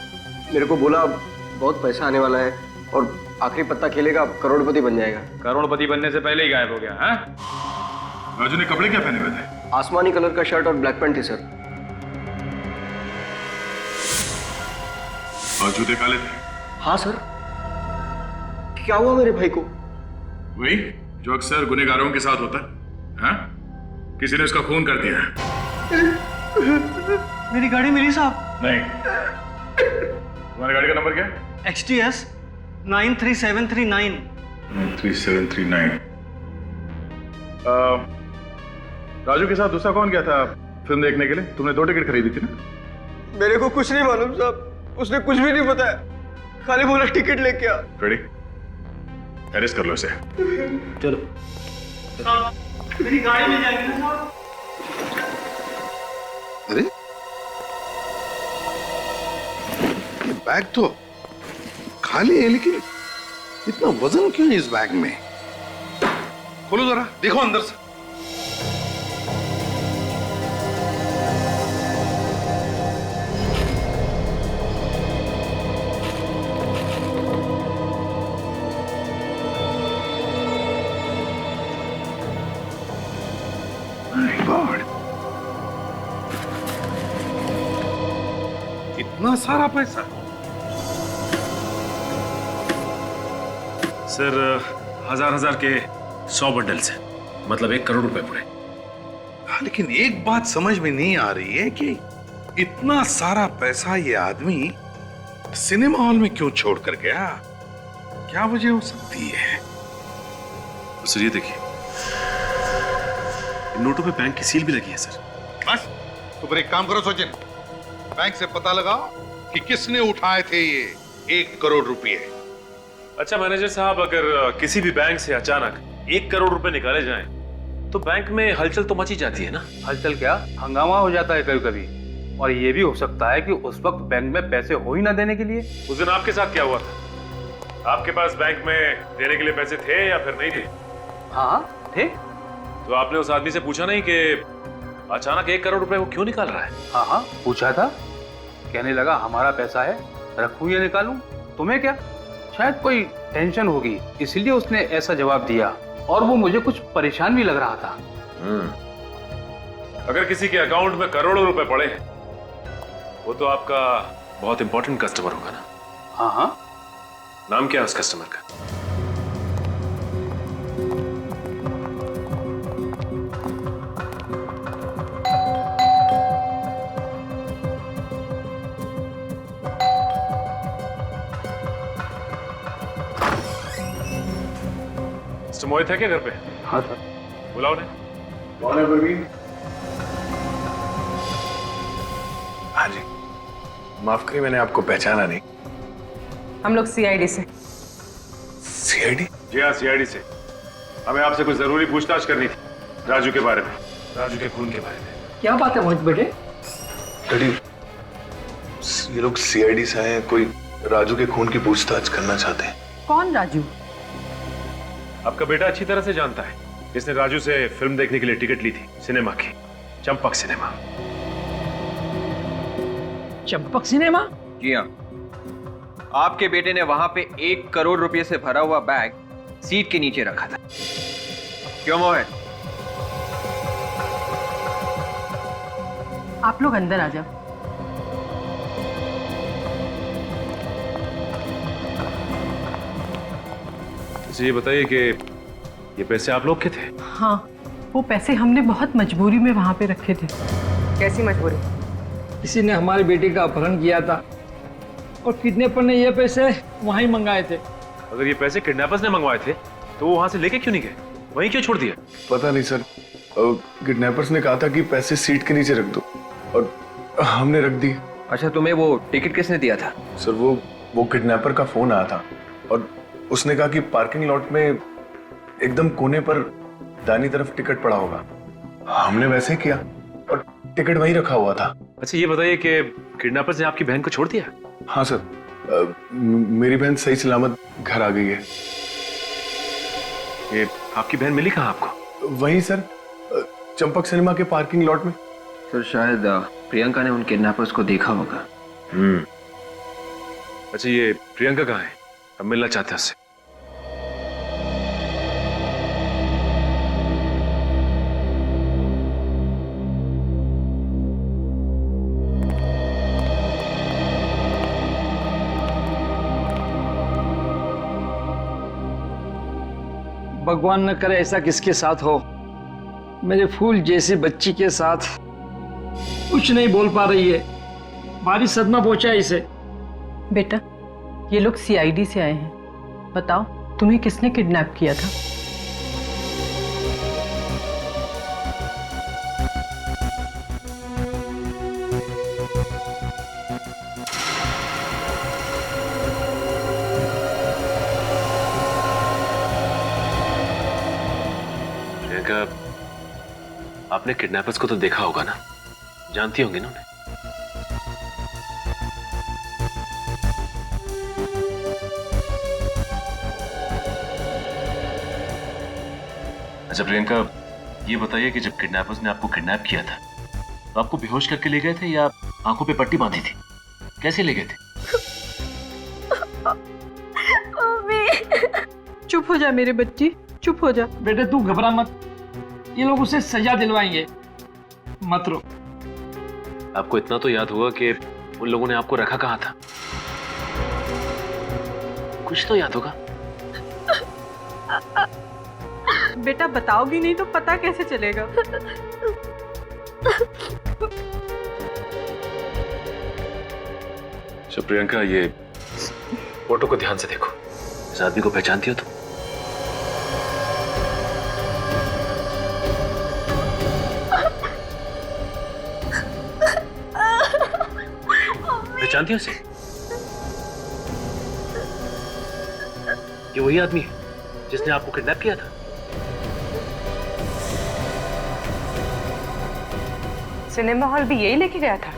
मेरे को बोला बहुत पैसा आने वाला है और आखिरी पत्ता खेलेगा, करोड़पति बन जाएगा। करोड़पति बनने से पहले ही गायब हो गया है? राजू ने कपड़े क्या पहने हुए थे? आसमानी कलर का शर्ट और ब्लैक पैंट थी सर। और जूते काले थे? हाँ सर। क्या हुआ मेरे भाई को? वही जो अक्सर गुनहगारों के साथ होता है। हाँ? किसी ने उसका खून कर दिया है। मेरी गाड़ी मिली साहब? नहीं। तुम्हारी गाड़ी का नंबर क्या है? XTS 93739। 93739। राजू के साथ दूसरा कौन गया था फिल्म देखने के लिए? तुमने 2 टिकट खरीदी थी ना? मेरे को कुछ नहीं मालूम साहब, उसने कुछ भी नहीं बताया, खाली बोला टिकट लेके आ। रेडी? अरेस्ट कर लो इसे। चलो। मेरी गाड़ी मिल जाएगी ना साहब? अरे, ये बैग तो खाली है, लेकिन इतना वजन क्यों है इस बैग में? खोलो जरा, देखो अंदर से। इतना सारा पैसा? सर 1000 के 100 बंडल्स हैं, मतलब 1 करोड़ रुपए पूरे। हाँ, लेकिन एक बात समझ में नहीं आ रही है कि इतना सारा पैसा ये आदमी सिनेमा हॉल में क्यों छोड़ कर गया? क्या वजह हो सकती है? सर ये देखिए, इन नोटों पे बैंक की सील भी लगी है सर। बस तो फिर एक काम करो सचिन, बैंक से पता लगाओ कि किसने उठाए थे ये 1 करोड़ रुपए। अच्छा मैनेजर साहब, अगर किसी भी बैंक से अचानक 1 करोड़ रुपए निकाले जाएं, तो बैंक में हलचल तो मची जाती है ना? हलचल क्या, हंगामा हो जाता है कभी कभी। और ये भी हो सकता है कि उस वक्त बैंक में पैसे हो ही ना देने के लिए। उस दिन आपके साथ क्या हुआ था? आपके पास बैंक में देने के लिए पैसे थे या फिर नहीं थे? हाँ थे। तो आपने उस आदमी से पूछा नहीं कि अचानक 1 करोड़ रुपए वो क्यों निकाल रहा है? हाँ पूछा था। कहने लगा हमारा पैसा है, रखूं या निकालूं, तुम्हें क्या? शायद कोई टेंशन होगी इसलिए उसने ऐसा जवाब दिया, और वो मुझे कुछ परेशान भी लग रहा था। अगर किसी के अकाउंट में करोड़ों रुपए पड़े हैं, वो तो आपका बहुत इंपॉर्टेंट कस्टमर होगा ना? हाँ। नाम क्या है उस कस्टमर का? मिस्टर मोहित है क्या घर पे? हाँ सर। बुलाओ ने। कौन है प्रवीण? हाँ जी, माफ करिए मैंने आपको पहचाना नहीं। हम लोग सीआईडी से। सीआईडी? जी हाँ, सीआईडी से। हमें आपसे कुछ जरूरी पूछताछ करनी थी, राजू के बारे में, राजू के खून के बारे में। क्या बात है मोहित बेटे? डैडी, ये लोग सीआईडी से आए हैं, कोई राजू के खून की पूछताछ करना चाहते हैं। कौन राजू? आपका बेटा अच्छी तरह से जानता है, इसने राजू से फिल्म देखने के लिए टिकट ली थी, सिनेमा की, चंपक सिनेमा। चंपक सिनेमा? जी हाँ, आपके बेटे ने वहां पे 1 करोड़ रुपए से भरा हुआ बैग सीट के नीचे रखा था। क्यों मोहित? आप लोग अंदर आ जाओ। ये बताइए कि ये पैसे आप लोग के थे? हाँ, वो पैसे हमने बहुत मजबूरी में वहाँ पे रखे थे। कैसी मजबूरी? किसी ने हमारे बेटे का अपहरण किया था और किडनैपर ने ये पैसे वहीं मंगाए थे। अगर ये पैसे किडनैपर्स ने मंगवाए थे तो वो वहां से लेके क्यों नहीं गए, वहीं क्यों छोड़ दिए? पता नहीं सर, किडनैपर्स ने कहा था कि पैसे सीट के नीचे रख दो और हमने रख दिए। अच्छा, तुम्हें वो टिकट किसने दिया था? सर वो किडनैपर का फोन आया था और उसने कहा कि पार्किंग लॉट में एकदम कोने पर दाहिनी तरफ टिकट पड़ा होगा। हमने वैसे किया और टिकट वहीं रखा हुआ था। अच्छा ये बताइए कि किडनैपर्स ने आपकी बहन को छोड़ दिया? हाँ सर, मेरी बहन सही सलामत घर आ गई है। ये आपकी बहन मिली कहाँ आपको? वहीं सर, चंपक सिनेमा के पार्किंग लॉट में। सर शायद प्रियंका ने उन किडनैपर्स को देखा होगा। अच्छा ये प्रियंका कहाँ है? हम मिलना चाहते हैं उससे। भगवान न करे ऐसा किसके साथ हो। मेरे फूल जैसी बच्ची के साथ कुछ नहीं बोल पा रही है, भारी सदमा पहुंचा है इसे। बेटा, ये लोग सीआईडी से आए हैं, बताओ तुम्हें किसने किडनैप किया था? प्रियंका, आपने किडनैपर्स को तो देखा होगा ना, जानती होंगी ना उन्हें? अच्छा प्रियंका, ये बताइए कि जब किडनैपर्स ने आपको किडनैप किया था तो आपको बेहोश करके ले गए थे या आंखों पे पट्टी बांधी थी? कैसे ले गए थे? चुप हो जा मेरे बच्ची, चुप हो जा। बेटे तू घबरा मत, ये लोग उसे सजा दिलवाएंगे, मत रो। आपको इतना तो याद होगा कि उन लोगों ने आपको रखा कहाँ था? कुछ तो याद होगा। बेटा बताओगी नहीं तो पता कैसे चलेगा? अच्छा प्रियंका, ये फोटो को ध्यान से देखो। इस आदमी को पहचानती हो तुम? पहचानती हो इसे? ये वही आदमी है जिसने आपको किडनैप किया था। सिनेमा हॉल भी यही लेके गया था।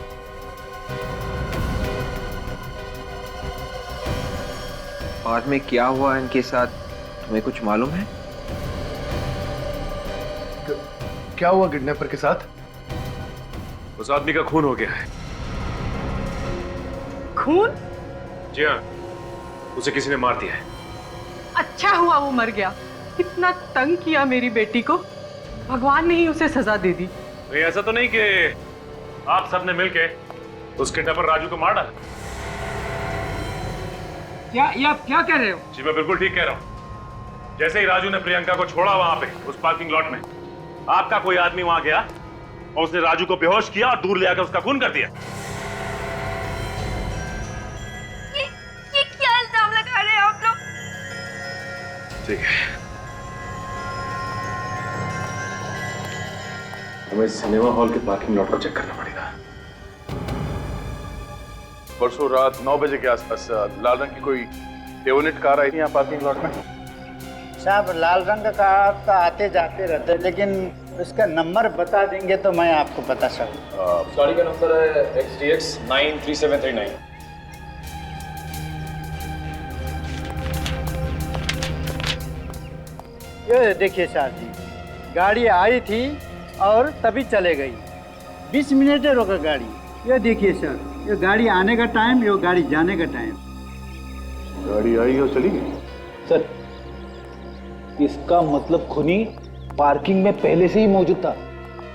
बाद में क्या हुआ इनके साथ तुम्हें कुछ मालूम है? क्या हुआ किडनैपर के साथ? उस आदमी का खून हो गया है। खून? जी हाँ, उसे किसी ने मार दिया है। अच्छा हुआ वो मर गया। कितना तंग किया मेरी बेटी को, भगवान ने ही उसे सजा दे दी। नहीं, ऐसा तो नहीं कि आप सबने मिलके उस किडनैपर राजू को मार डाला? क्या ये आप क्या कह रहे हो? जी मैं बिल्कुल ठीक कह रहा हूँ। जैसे ही राजू ने प्रियंका को छोड़ा वहां पे उस पार्किंग लॉट में, आपका कोई आदमी वहां गया और उसने राजू को बेहोश किया और दूर ले आकर उसका खून कर दिया। ये क्या इल्जाम लगा रहे हो आप लोग? ठीक है, हमें सिनेमा हॉल के पार्किंग लॉट को चेक करना पड़ेगा। परसों रात 9 बजे के आसपास लाल रंग की कोई डेवोनेट कार आई थी यहाँ पार्किंग लॉट में। साहब लाल रंग का कार तो आते जाते रहते हैं, लेकिन उसका नंबर बता देंगे तो मैं आपको बता सकूँ। गाड़ी का नंबर है XDX 93739। ये देखिए साहब जी, गाड़ी आई थी और तभी चले गई। 20 मिनट रोका गाड़ी। ये देखिए सर, ये गाड़ी आने का टाइम, ये गाड़ी जाने का टाइम। गाड़ी आई और चली गई। सर, इसका मतलब खूनी पार्किंग में पहले से ही मौजूद था।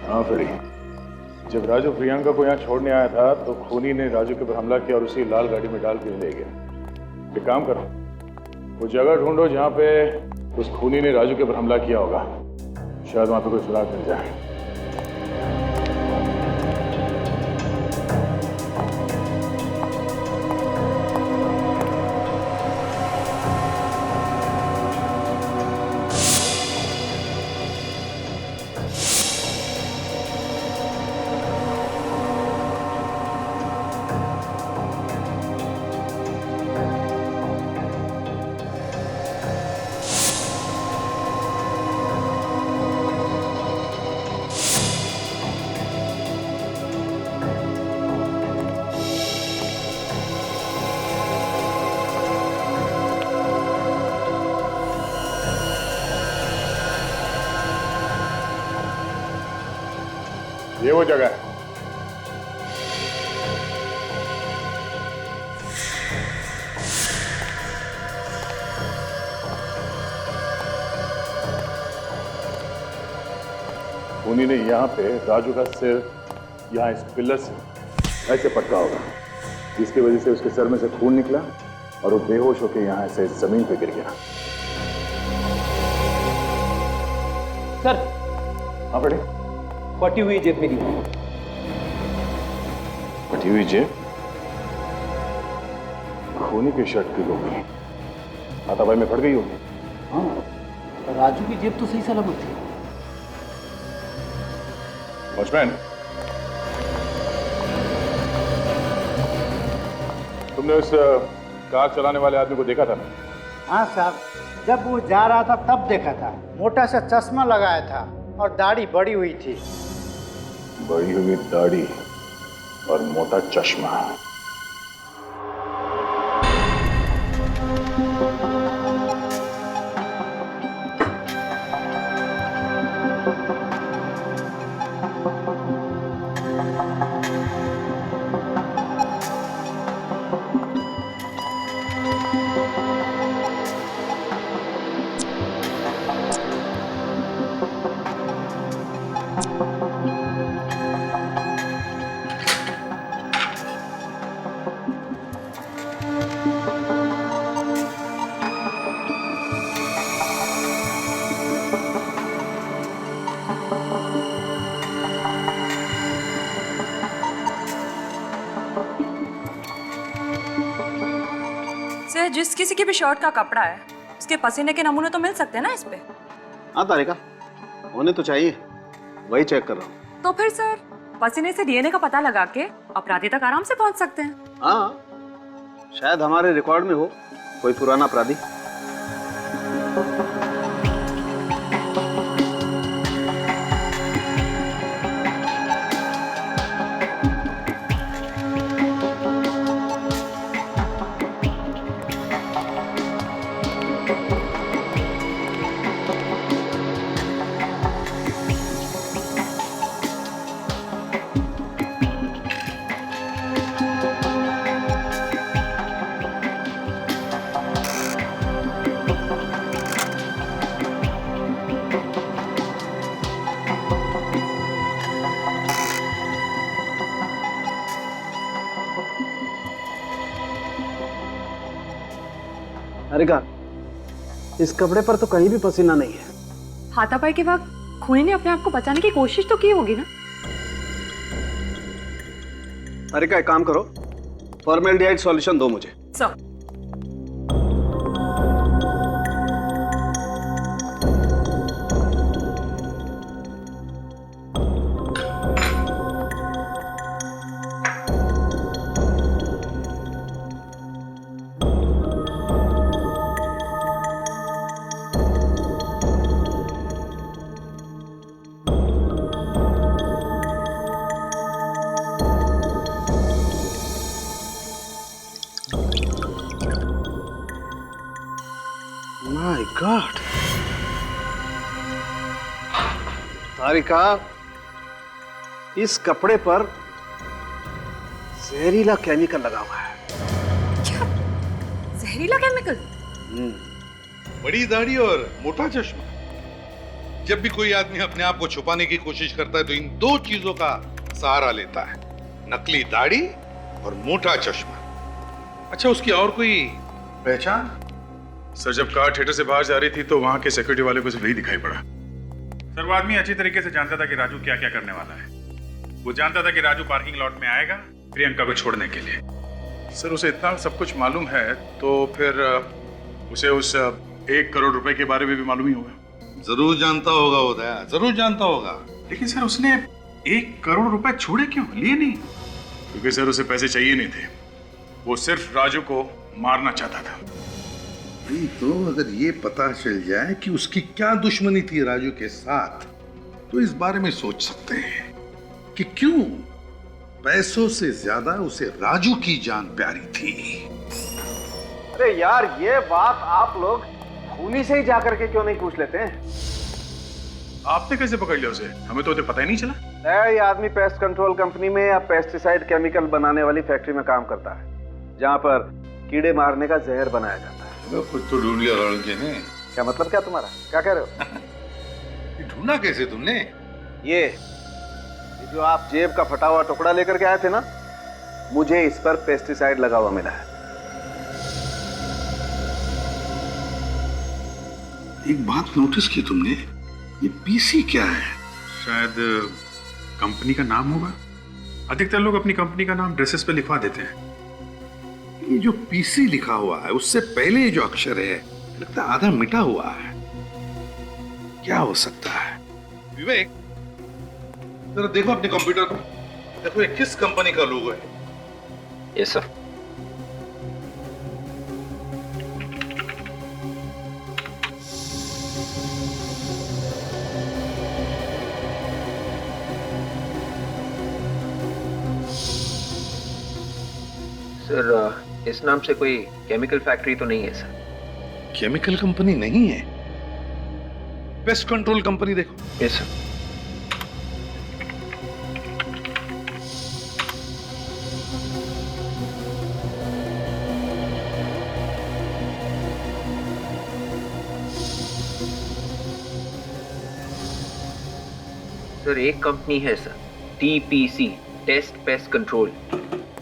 हाँ फ्रेडी, जब राजू प्रियंका को यहाँ छोड़ने आया था तो खूनी ने राजू के ऊपर हमला किया और उसी लाल गाड़ी में डाल के ले गया। एक काम करो, वो जगह ढूंढो जहाँ पे उस खूनी ने राजू के ऊपर हमला किया होगा। शायद वहाँ पे कोई सुराग मिल जाए। ये वो जगह है। खूनी ने यहाँ पे राजू का सिर यहाँ इस पिलर से ऐसे पटका होगा, जिसकी वजह से उसके सर में से खून निकला और वो बेहोश होकर यहाँ ऐसे जमीन पे गिर गया। सर, हाँ बेटे, फटी हुई जेब मेरी। फटी हुई जेब? खूनी की शर्ट की होगी, हाथापाई में फट गई होगी। हाँ, राजू की जेब तो सही सलामत थी। वॉचमैन, तुमने उस कार चलाने वाले आदमी को देखा था ना? हाँ साहब, जब वो जा रहा था तब देखा था। मोटा सा चश्मा लगाया था और दाढ़ी बड़ी हुई थी। बड़ी हुई दाढ़ी और मोटा चश्मा। सर जिस किसी की भी शर्ट का कपड़ा है उसके पसीने के नमूने तो मिल सकते हैं ना इस पे? हाँ तारिका, होने तो चाहिए, वही चेक कर रहा हूँ। तो फिर सर पसीने से डीएनए का पता लगा के अपराधी तक आराम से पहुंच सकते हैं। हाँ, शायद हमारे रिकॉर्ड में हो कोई पुराना अपराधी। तारिका, इस कपड़े पर तो कहीं भी पसीना नहीं है। हाथापाई के वक्त खूनी ने अपने आप को बचाने की कोशिश तो की होगी ना? तारिका, एक काम करो, फॉर्मेल्डिहाइड सॉल्यूशन दो मुझे। सर माय गॉड, तारिका, इस कपड़े पर जहरीला केमिकल लगा हुआ है। क्या? जहरीला केमिकल? बड़ी दाढ़ी और मोटा चश्मा। जब भी कोई आदमी अपने आप को छुपाने की कोशिश करता है तो इन दो चीजों का सहारा लेता है, नकली दाढ़ी और मोटा चश्मा। अच्छा, उसकी और कोई पहचान? सर, जब कार थिएटर से बाहर जा रही थी तो वहां के सिक्योरिटी वाले को सिर्फ यही दिखाई पड़ा। सर, वो आदमी अच्छी तरीके से जानता था कि राजू क्या क्या करने वाला है। वो जानता था कि राजू पार्किंग लॉट में आएगा प्रियंका को छोड़ने के लिए। सर, उसे इतना सब कुछ मालूम है तो फिर उसे उस 1 करोड़ रुपए के बारे में भी मालूम ही होगा। जरूर जानता होगा वो दया, जरूर जानता होगा। लेकिन सर, उसने 1 करोड़ रुपए छोड़े क्यों, लिए नहीं? क्योंकि सर उसे पैसे चाहिए नहीं थे, वो सिर्फ राजू को मारना चाहता था। तो अगर ये पता चल जाए कि उसकी क्या दुश्मनी थी राजू के साथ, तो इस बारे में सोच सकते हैं कि क्यों पैसों से ज्यादा उसे राजू की जान प्यारी थी। अरे यार, ये बात आप लोग खूनी से ही जाकर के क्यों नहीं पूछ लेते हैं? आपने कैसे पकड़ लिया उसे? हमें तो पता ही नहीं चला। ये आदमी पेस्ट कंट्रोल कंपनी में या पेस्टिसाइड केमिकल बनाने वाली फैक्ट्री में काम करता है, जहाँ पर कीड़े मारने का जहर बनाया जाता है। खुद तो ढूंढ लिया लड़के ने। क्या मतलब क्या तुम्हारा? क्या कह रहे हो? ढूंढा कैसे तुमने? ये जो आप जेब का फटा हुआ टुकड़ा लेकर के आए थे ना, मुझे इस पर पेस्टिसाइड लगा हुआ मिला है। एक बात नोटिस की तुमने, ये पीसी क्या है? शायद कंपनी का नाम होगा। अधिकतर लोग अपनी कंपनी का नाम ड्रेसेस पे लिखवा देते हैं। ये जो पीसी लिखा हुआ है उससे पहले जो अक्षर है लगता है आधा मिटा हुआ है। क्या हो सकता है? विवेक, जरा देखो अपने कंप्यूटर पर, देखो ये किस कंपनी का लोगो है। Yes sir. सर, इस नाम से कोई केमिकल फैक्ट्री तो नहीं है सर? केमिकल कंपनी नहीं है, पेस्ट कंट्रोल कंपनी देखो। Yes sir. सर, एक कंपनी है sir, TPC, test pest control.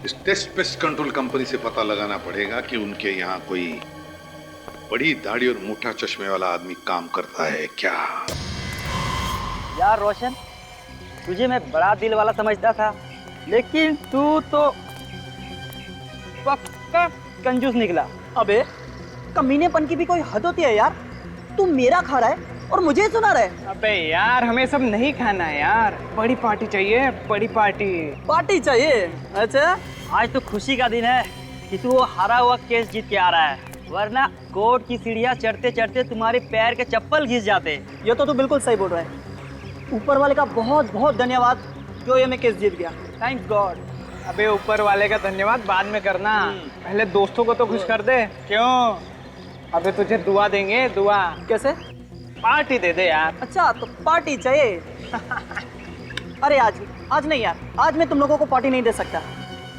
इस टेस्ट पेस्ट कंट्रोल कंपनी से पता लगाना पड़ेगा कि उनके यहाँ कोई बड़ी दाढ़ी और मोटा चश्मे वाला आदमी काम करता है क्या। यार रोशन, तुझे मैं बड़ा दिल वाला समझता था, लेकिन तू तो पक्का कंजूस निकला। अबे कमीनेपन की भी कोई हद होती है यार। तू मेरा खा रहा है और मुझे ही सुना रहा है। अबे यार हमें सब नहीं खाना है यार, बड़ी पार्टी चाहिए, बड़ी पार्टी। पार्टी चाहिए? अच्छा आज तो खुशी का दिन है कि तू वो हारा हुआ केस जीत के आ रहा है, वरना कोर्ट की सीढ़ियाँ चढ़ते चढ़ते तुम्हारे पैर के चप्पल घिस जाते। ये तो तू बिल्कुल सही बोल रहा है। ऊपर वाले का बहुत बहुत धन्यवाद जो ये मैं केस जीत गया। Thanks God. अबे ऊपर वाले का धन्यवाद बाद में करना, पहले दोस्तों को तो खुश कर दे। क्यों? अबे तुझे दुआ देंगे, दुआ। कैसे? पार्टी दे दे यार। अच्छा तो पार्टी चाहिए। अरे आज नहीं यार, आज मैं तुम लोगों को पार्टी नहीं दे सकता।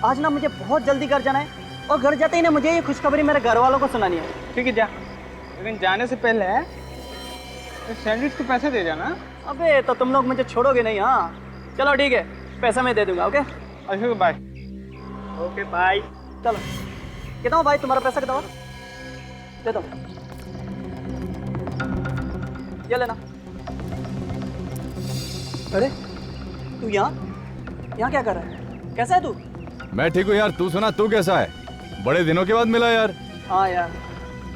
आज ना मुझे बहुत जल्दी घर जाना है और घर जाते ही ना मुझे ये खुशखबरी मेरे घर वालों को सुनानी है। ठीक है जा, लेकिन जाने से पहले सैंडविच के पैसे दे जाना। अबे तो तुम लोग मुझे छोड़ोगे नहीं। हाँ चलो ठीक है, पैसा मैं दे दूंगा। ओके अच्छा बाय। Okay bye. चलो कितना हो भाई तुम्हारा पैसा? कितना दे दो, ये लेना। अरे तू यहाँ क्या कर रहा है? कैसा है तू? मैं ठीक हूँ यार, तू सुना, तू कैसा है? बड़े दिनों के बाद मिला यार। हाँ यार।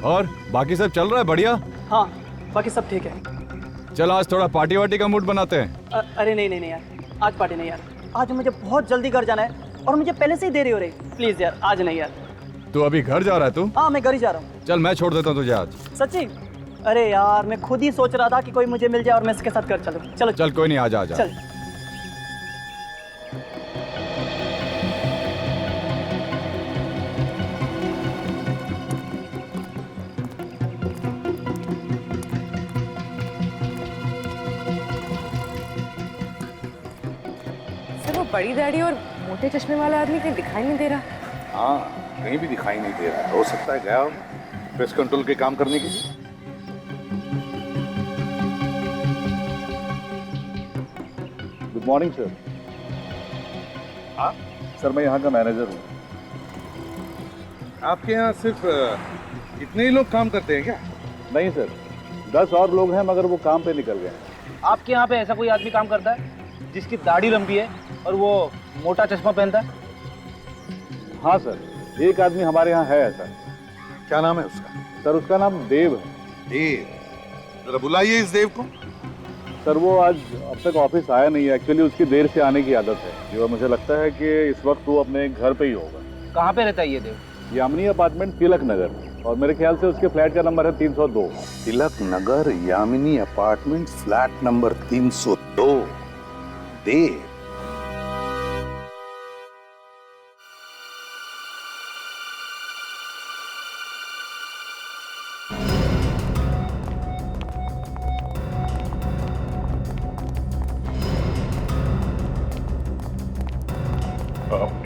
और बाकी सब चल रहा है बढ़िया? हाँ बाकी सब ठीक है। चल आज थोड़ा पार्टी वार्टी का मूड बनाते हैं। अरे नहीं यार, आज पार्टी नहीं यार। आज मुझे बहुत जल्दी घर जाना है और मुझे पहले से ही देरी हो रही। प्लीज यार आज नहीं यार। तू अभी घर जा रहा है? तू? हाँ मैं घर ही जा रहा हूँ। चल मैं छोड़ देता हूँ तुझे आज। सच्ची? अरे यार मैं खुद ही सोच रहा था कि कोई मुझे मिल जाए और मैं इसके साथ घर चलूँ। चलो चल कोई नहीं, आजा आजा। चल। सर वो बड़ी दाढ़ी और मोटे चश्मे वाला आदमी कहीं दिखाई नहीं दे रहा। हाँ कहीं भी दिखाई नहीं दे रहा। हो सकता है गया पेस्ट कंट्रोल के काम करने के लिए। Good morning sir. हाँ सर मैं यहाँ का मैनेजर हूँ। आपके यहाँ सिर्फ इतने ही लोग काम करते हैं क्या? नहीं सर, 10 और लोग हैं मगर वो काम पे निकल गए। आपके यहाँ पे ऐसा कोई आदमी काम करता है जिसकी दाढ़ी लंबी है और वो मोटा चश्मा पहनता है? हाँ सर, एक आदमी हमारे यहाँ है ऐसा। क्या नाम है उसका? सर उसका नाम देव है। देव? जरा बुलाइए इस देव को। सर वो आज अब तक ऑफिस आया नहीं है। एक्चुअली उसकी देर से आने की आदत है। जो मुझे लगता है कि इस वक्त वो अपने घर पे ही होगा। कहाँ पे रहता है ये देव? यामिनी अपार्टमेंट, तिलक नगर, और मेरे ख्याल से उसके फ्लैट का नंबर है 302। Tilak Nagar, Yamini apartment, flat number 302। देव?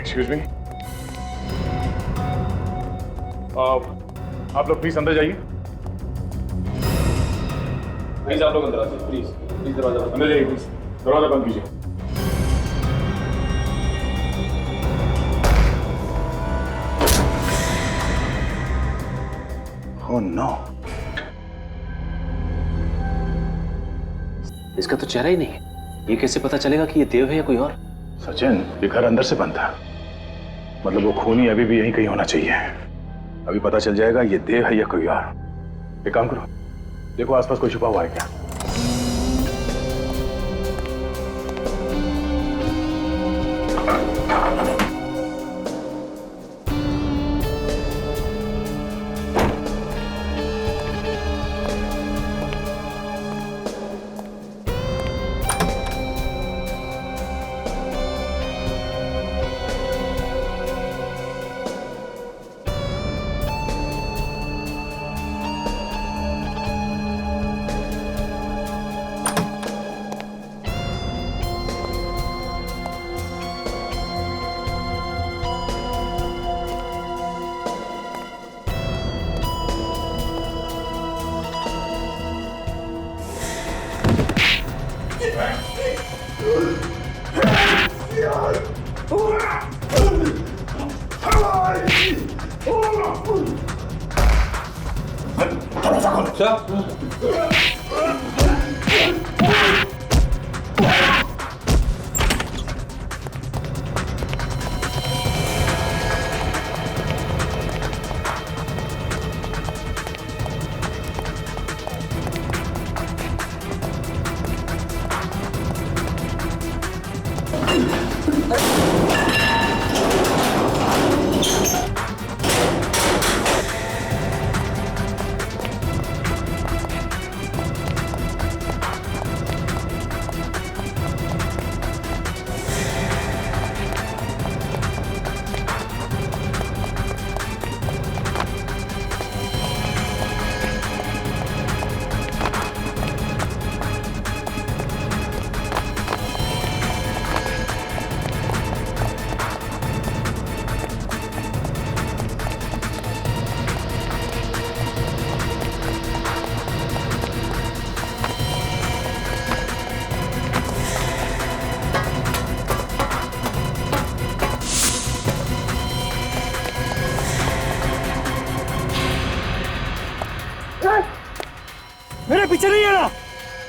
एक्सक्यूज मी, आप लोग प्लीज अंदर जाइए। प्लीज आप लोग अंदर आइए, प्लीज प्लीज दरवाजा अंदर जाइए, प्लीज दरवाजा बंद कीजिए। ओह नो, इसका तो चेहरा ही नहीं है। ये कैसे पता चलेगा कि ये देव है या कोई और? सचिन, ये घर अंदर से बंद था, मतलब वो खूनी अभी भी यहीं कहीं होना चाहिए। अभी पता चल जाएगा ये देव है या कोई और। एक काम करो, देखो आसपास कोई छुपा हुआ है क्या।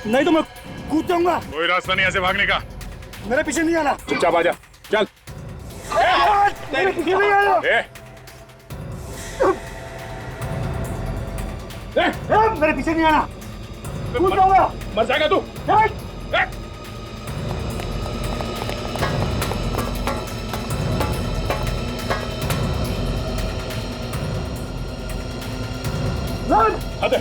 नहीं तो मैं कूद जाऊंगा। कोई रास्ता नहीं ऐसे भागने का। मेरे पीछे नहीं आना। चुपचाप आ जा, चल। मेरे पीछे नहीं आना। मेरे पीछे नहीं आना। कूद जाऊंगा। मर जाएगा तू। अरे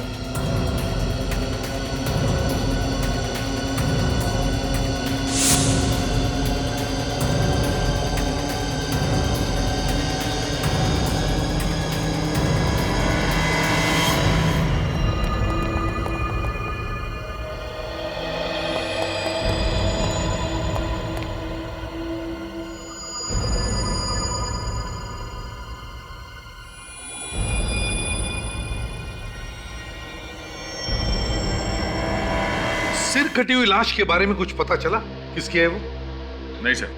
सिर कटी हुई लाश के बारे में कुछ पता चला? किसकी है वो? नहीं सर,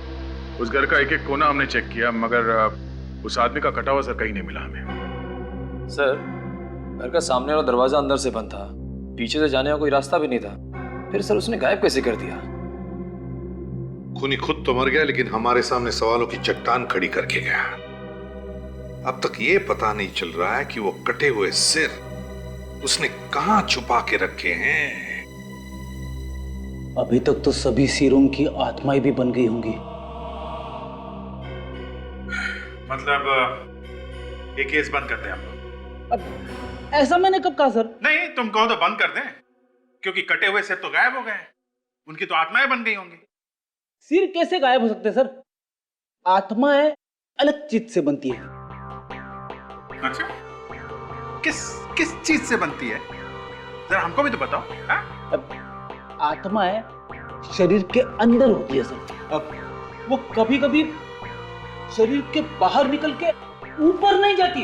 उस घर का एक एक कोना हमने चेक किया, मगर उस आदमी का कटा हुआ सर कहीं नहीं मिला हमें। सर, घर का सामने वाला दरवाजा अंदर से बंद था, पीछे से जाने का कोई रास्ता भी नहीं था। फिर सर उसने गायब कैसे कर दिया? खूनी खुद तो मर गया, लेकिन हमारे सामने सवालों की चट्टान खड़ी करके गया। अब तक ये पता नहीं चल रहा है कि वो कटे हुए सिर उसने कहां छुपा के रखे हैं। अभी तक तो सभी सिरों की आत्माएं भी बन गई होंगी। मतलब ये केस बंद करते हैं हम लोग। अब ऐसा मैंने कब कहा सर? नहीं, तुम कहो तो बंद कर दें, क्योंकि कटे हुए सिर तो गायब हो गए हैं, उनकी तो आत्माएं बन गई होंगी। सिर कैसे गायब हो सकते हैं सर? आत्माएं अलग चीज से बनती है। अच्छा, किस चीज से बनती है? जरा हमको भी तो बताओ। आत्माएं शरीर के अंदर होती है सर। अब वो कभी कभी शरीर के बाहर निकल के ऊपर नहीं जाती,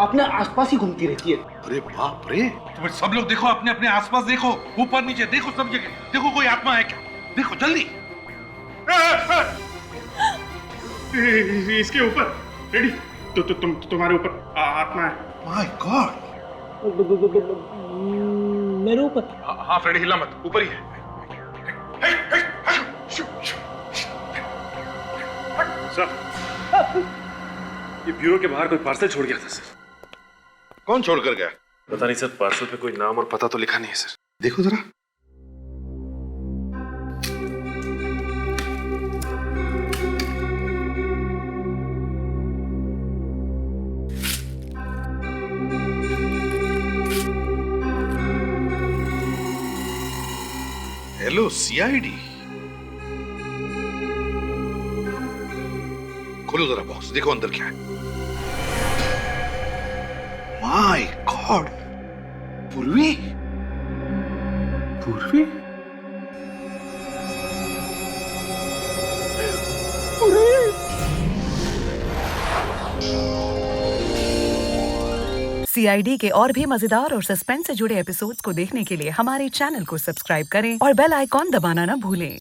अपने आसपास ही घूमती रहती है। अरे बाप रे! तुम सब लोग देखो, अपने अपने आसपास देखो, ऊपर नीचे देखो, सब जगह देखो, कोई आत्मा है क्या? देखो जल्दी। इसके ऊपर रेडी तो तुम्हारे ऊपर आत्मा है। My God! मेरे ऊपर? हाँ फ्रेडी, हिला मत, ऊपर ही है। सर, ये ब्यूरो के बाहर कोई पार्सल छोड़ गया था सर। कौन छोड़ कर गया? पता नहीं सर, पार्सल पे कोई नाम और पता तो लिखा नहीं है सर। देखो जरा। हेलो सीआईडी, खोलो जरा बॉक्स, देखो अंदर क्या है। My God! पूर्वी? पूर्वी? सीआईडी के और भी मजेदार और सस्पेंस से जुड़े एपिसोड्स को देखने के लिए हमारे चैनल को सब्सक्राइब करें और बेल आइकॉन दबाना ना भूलें।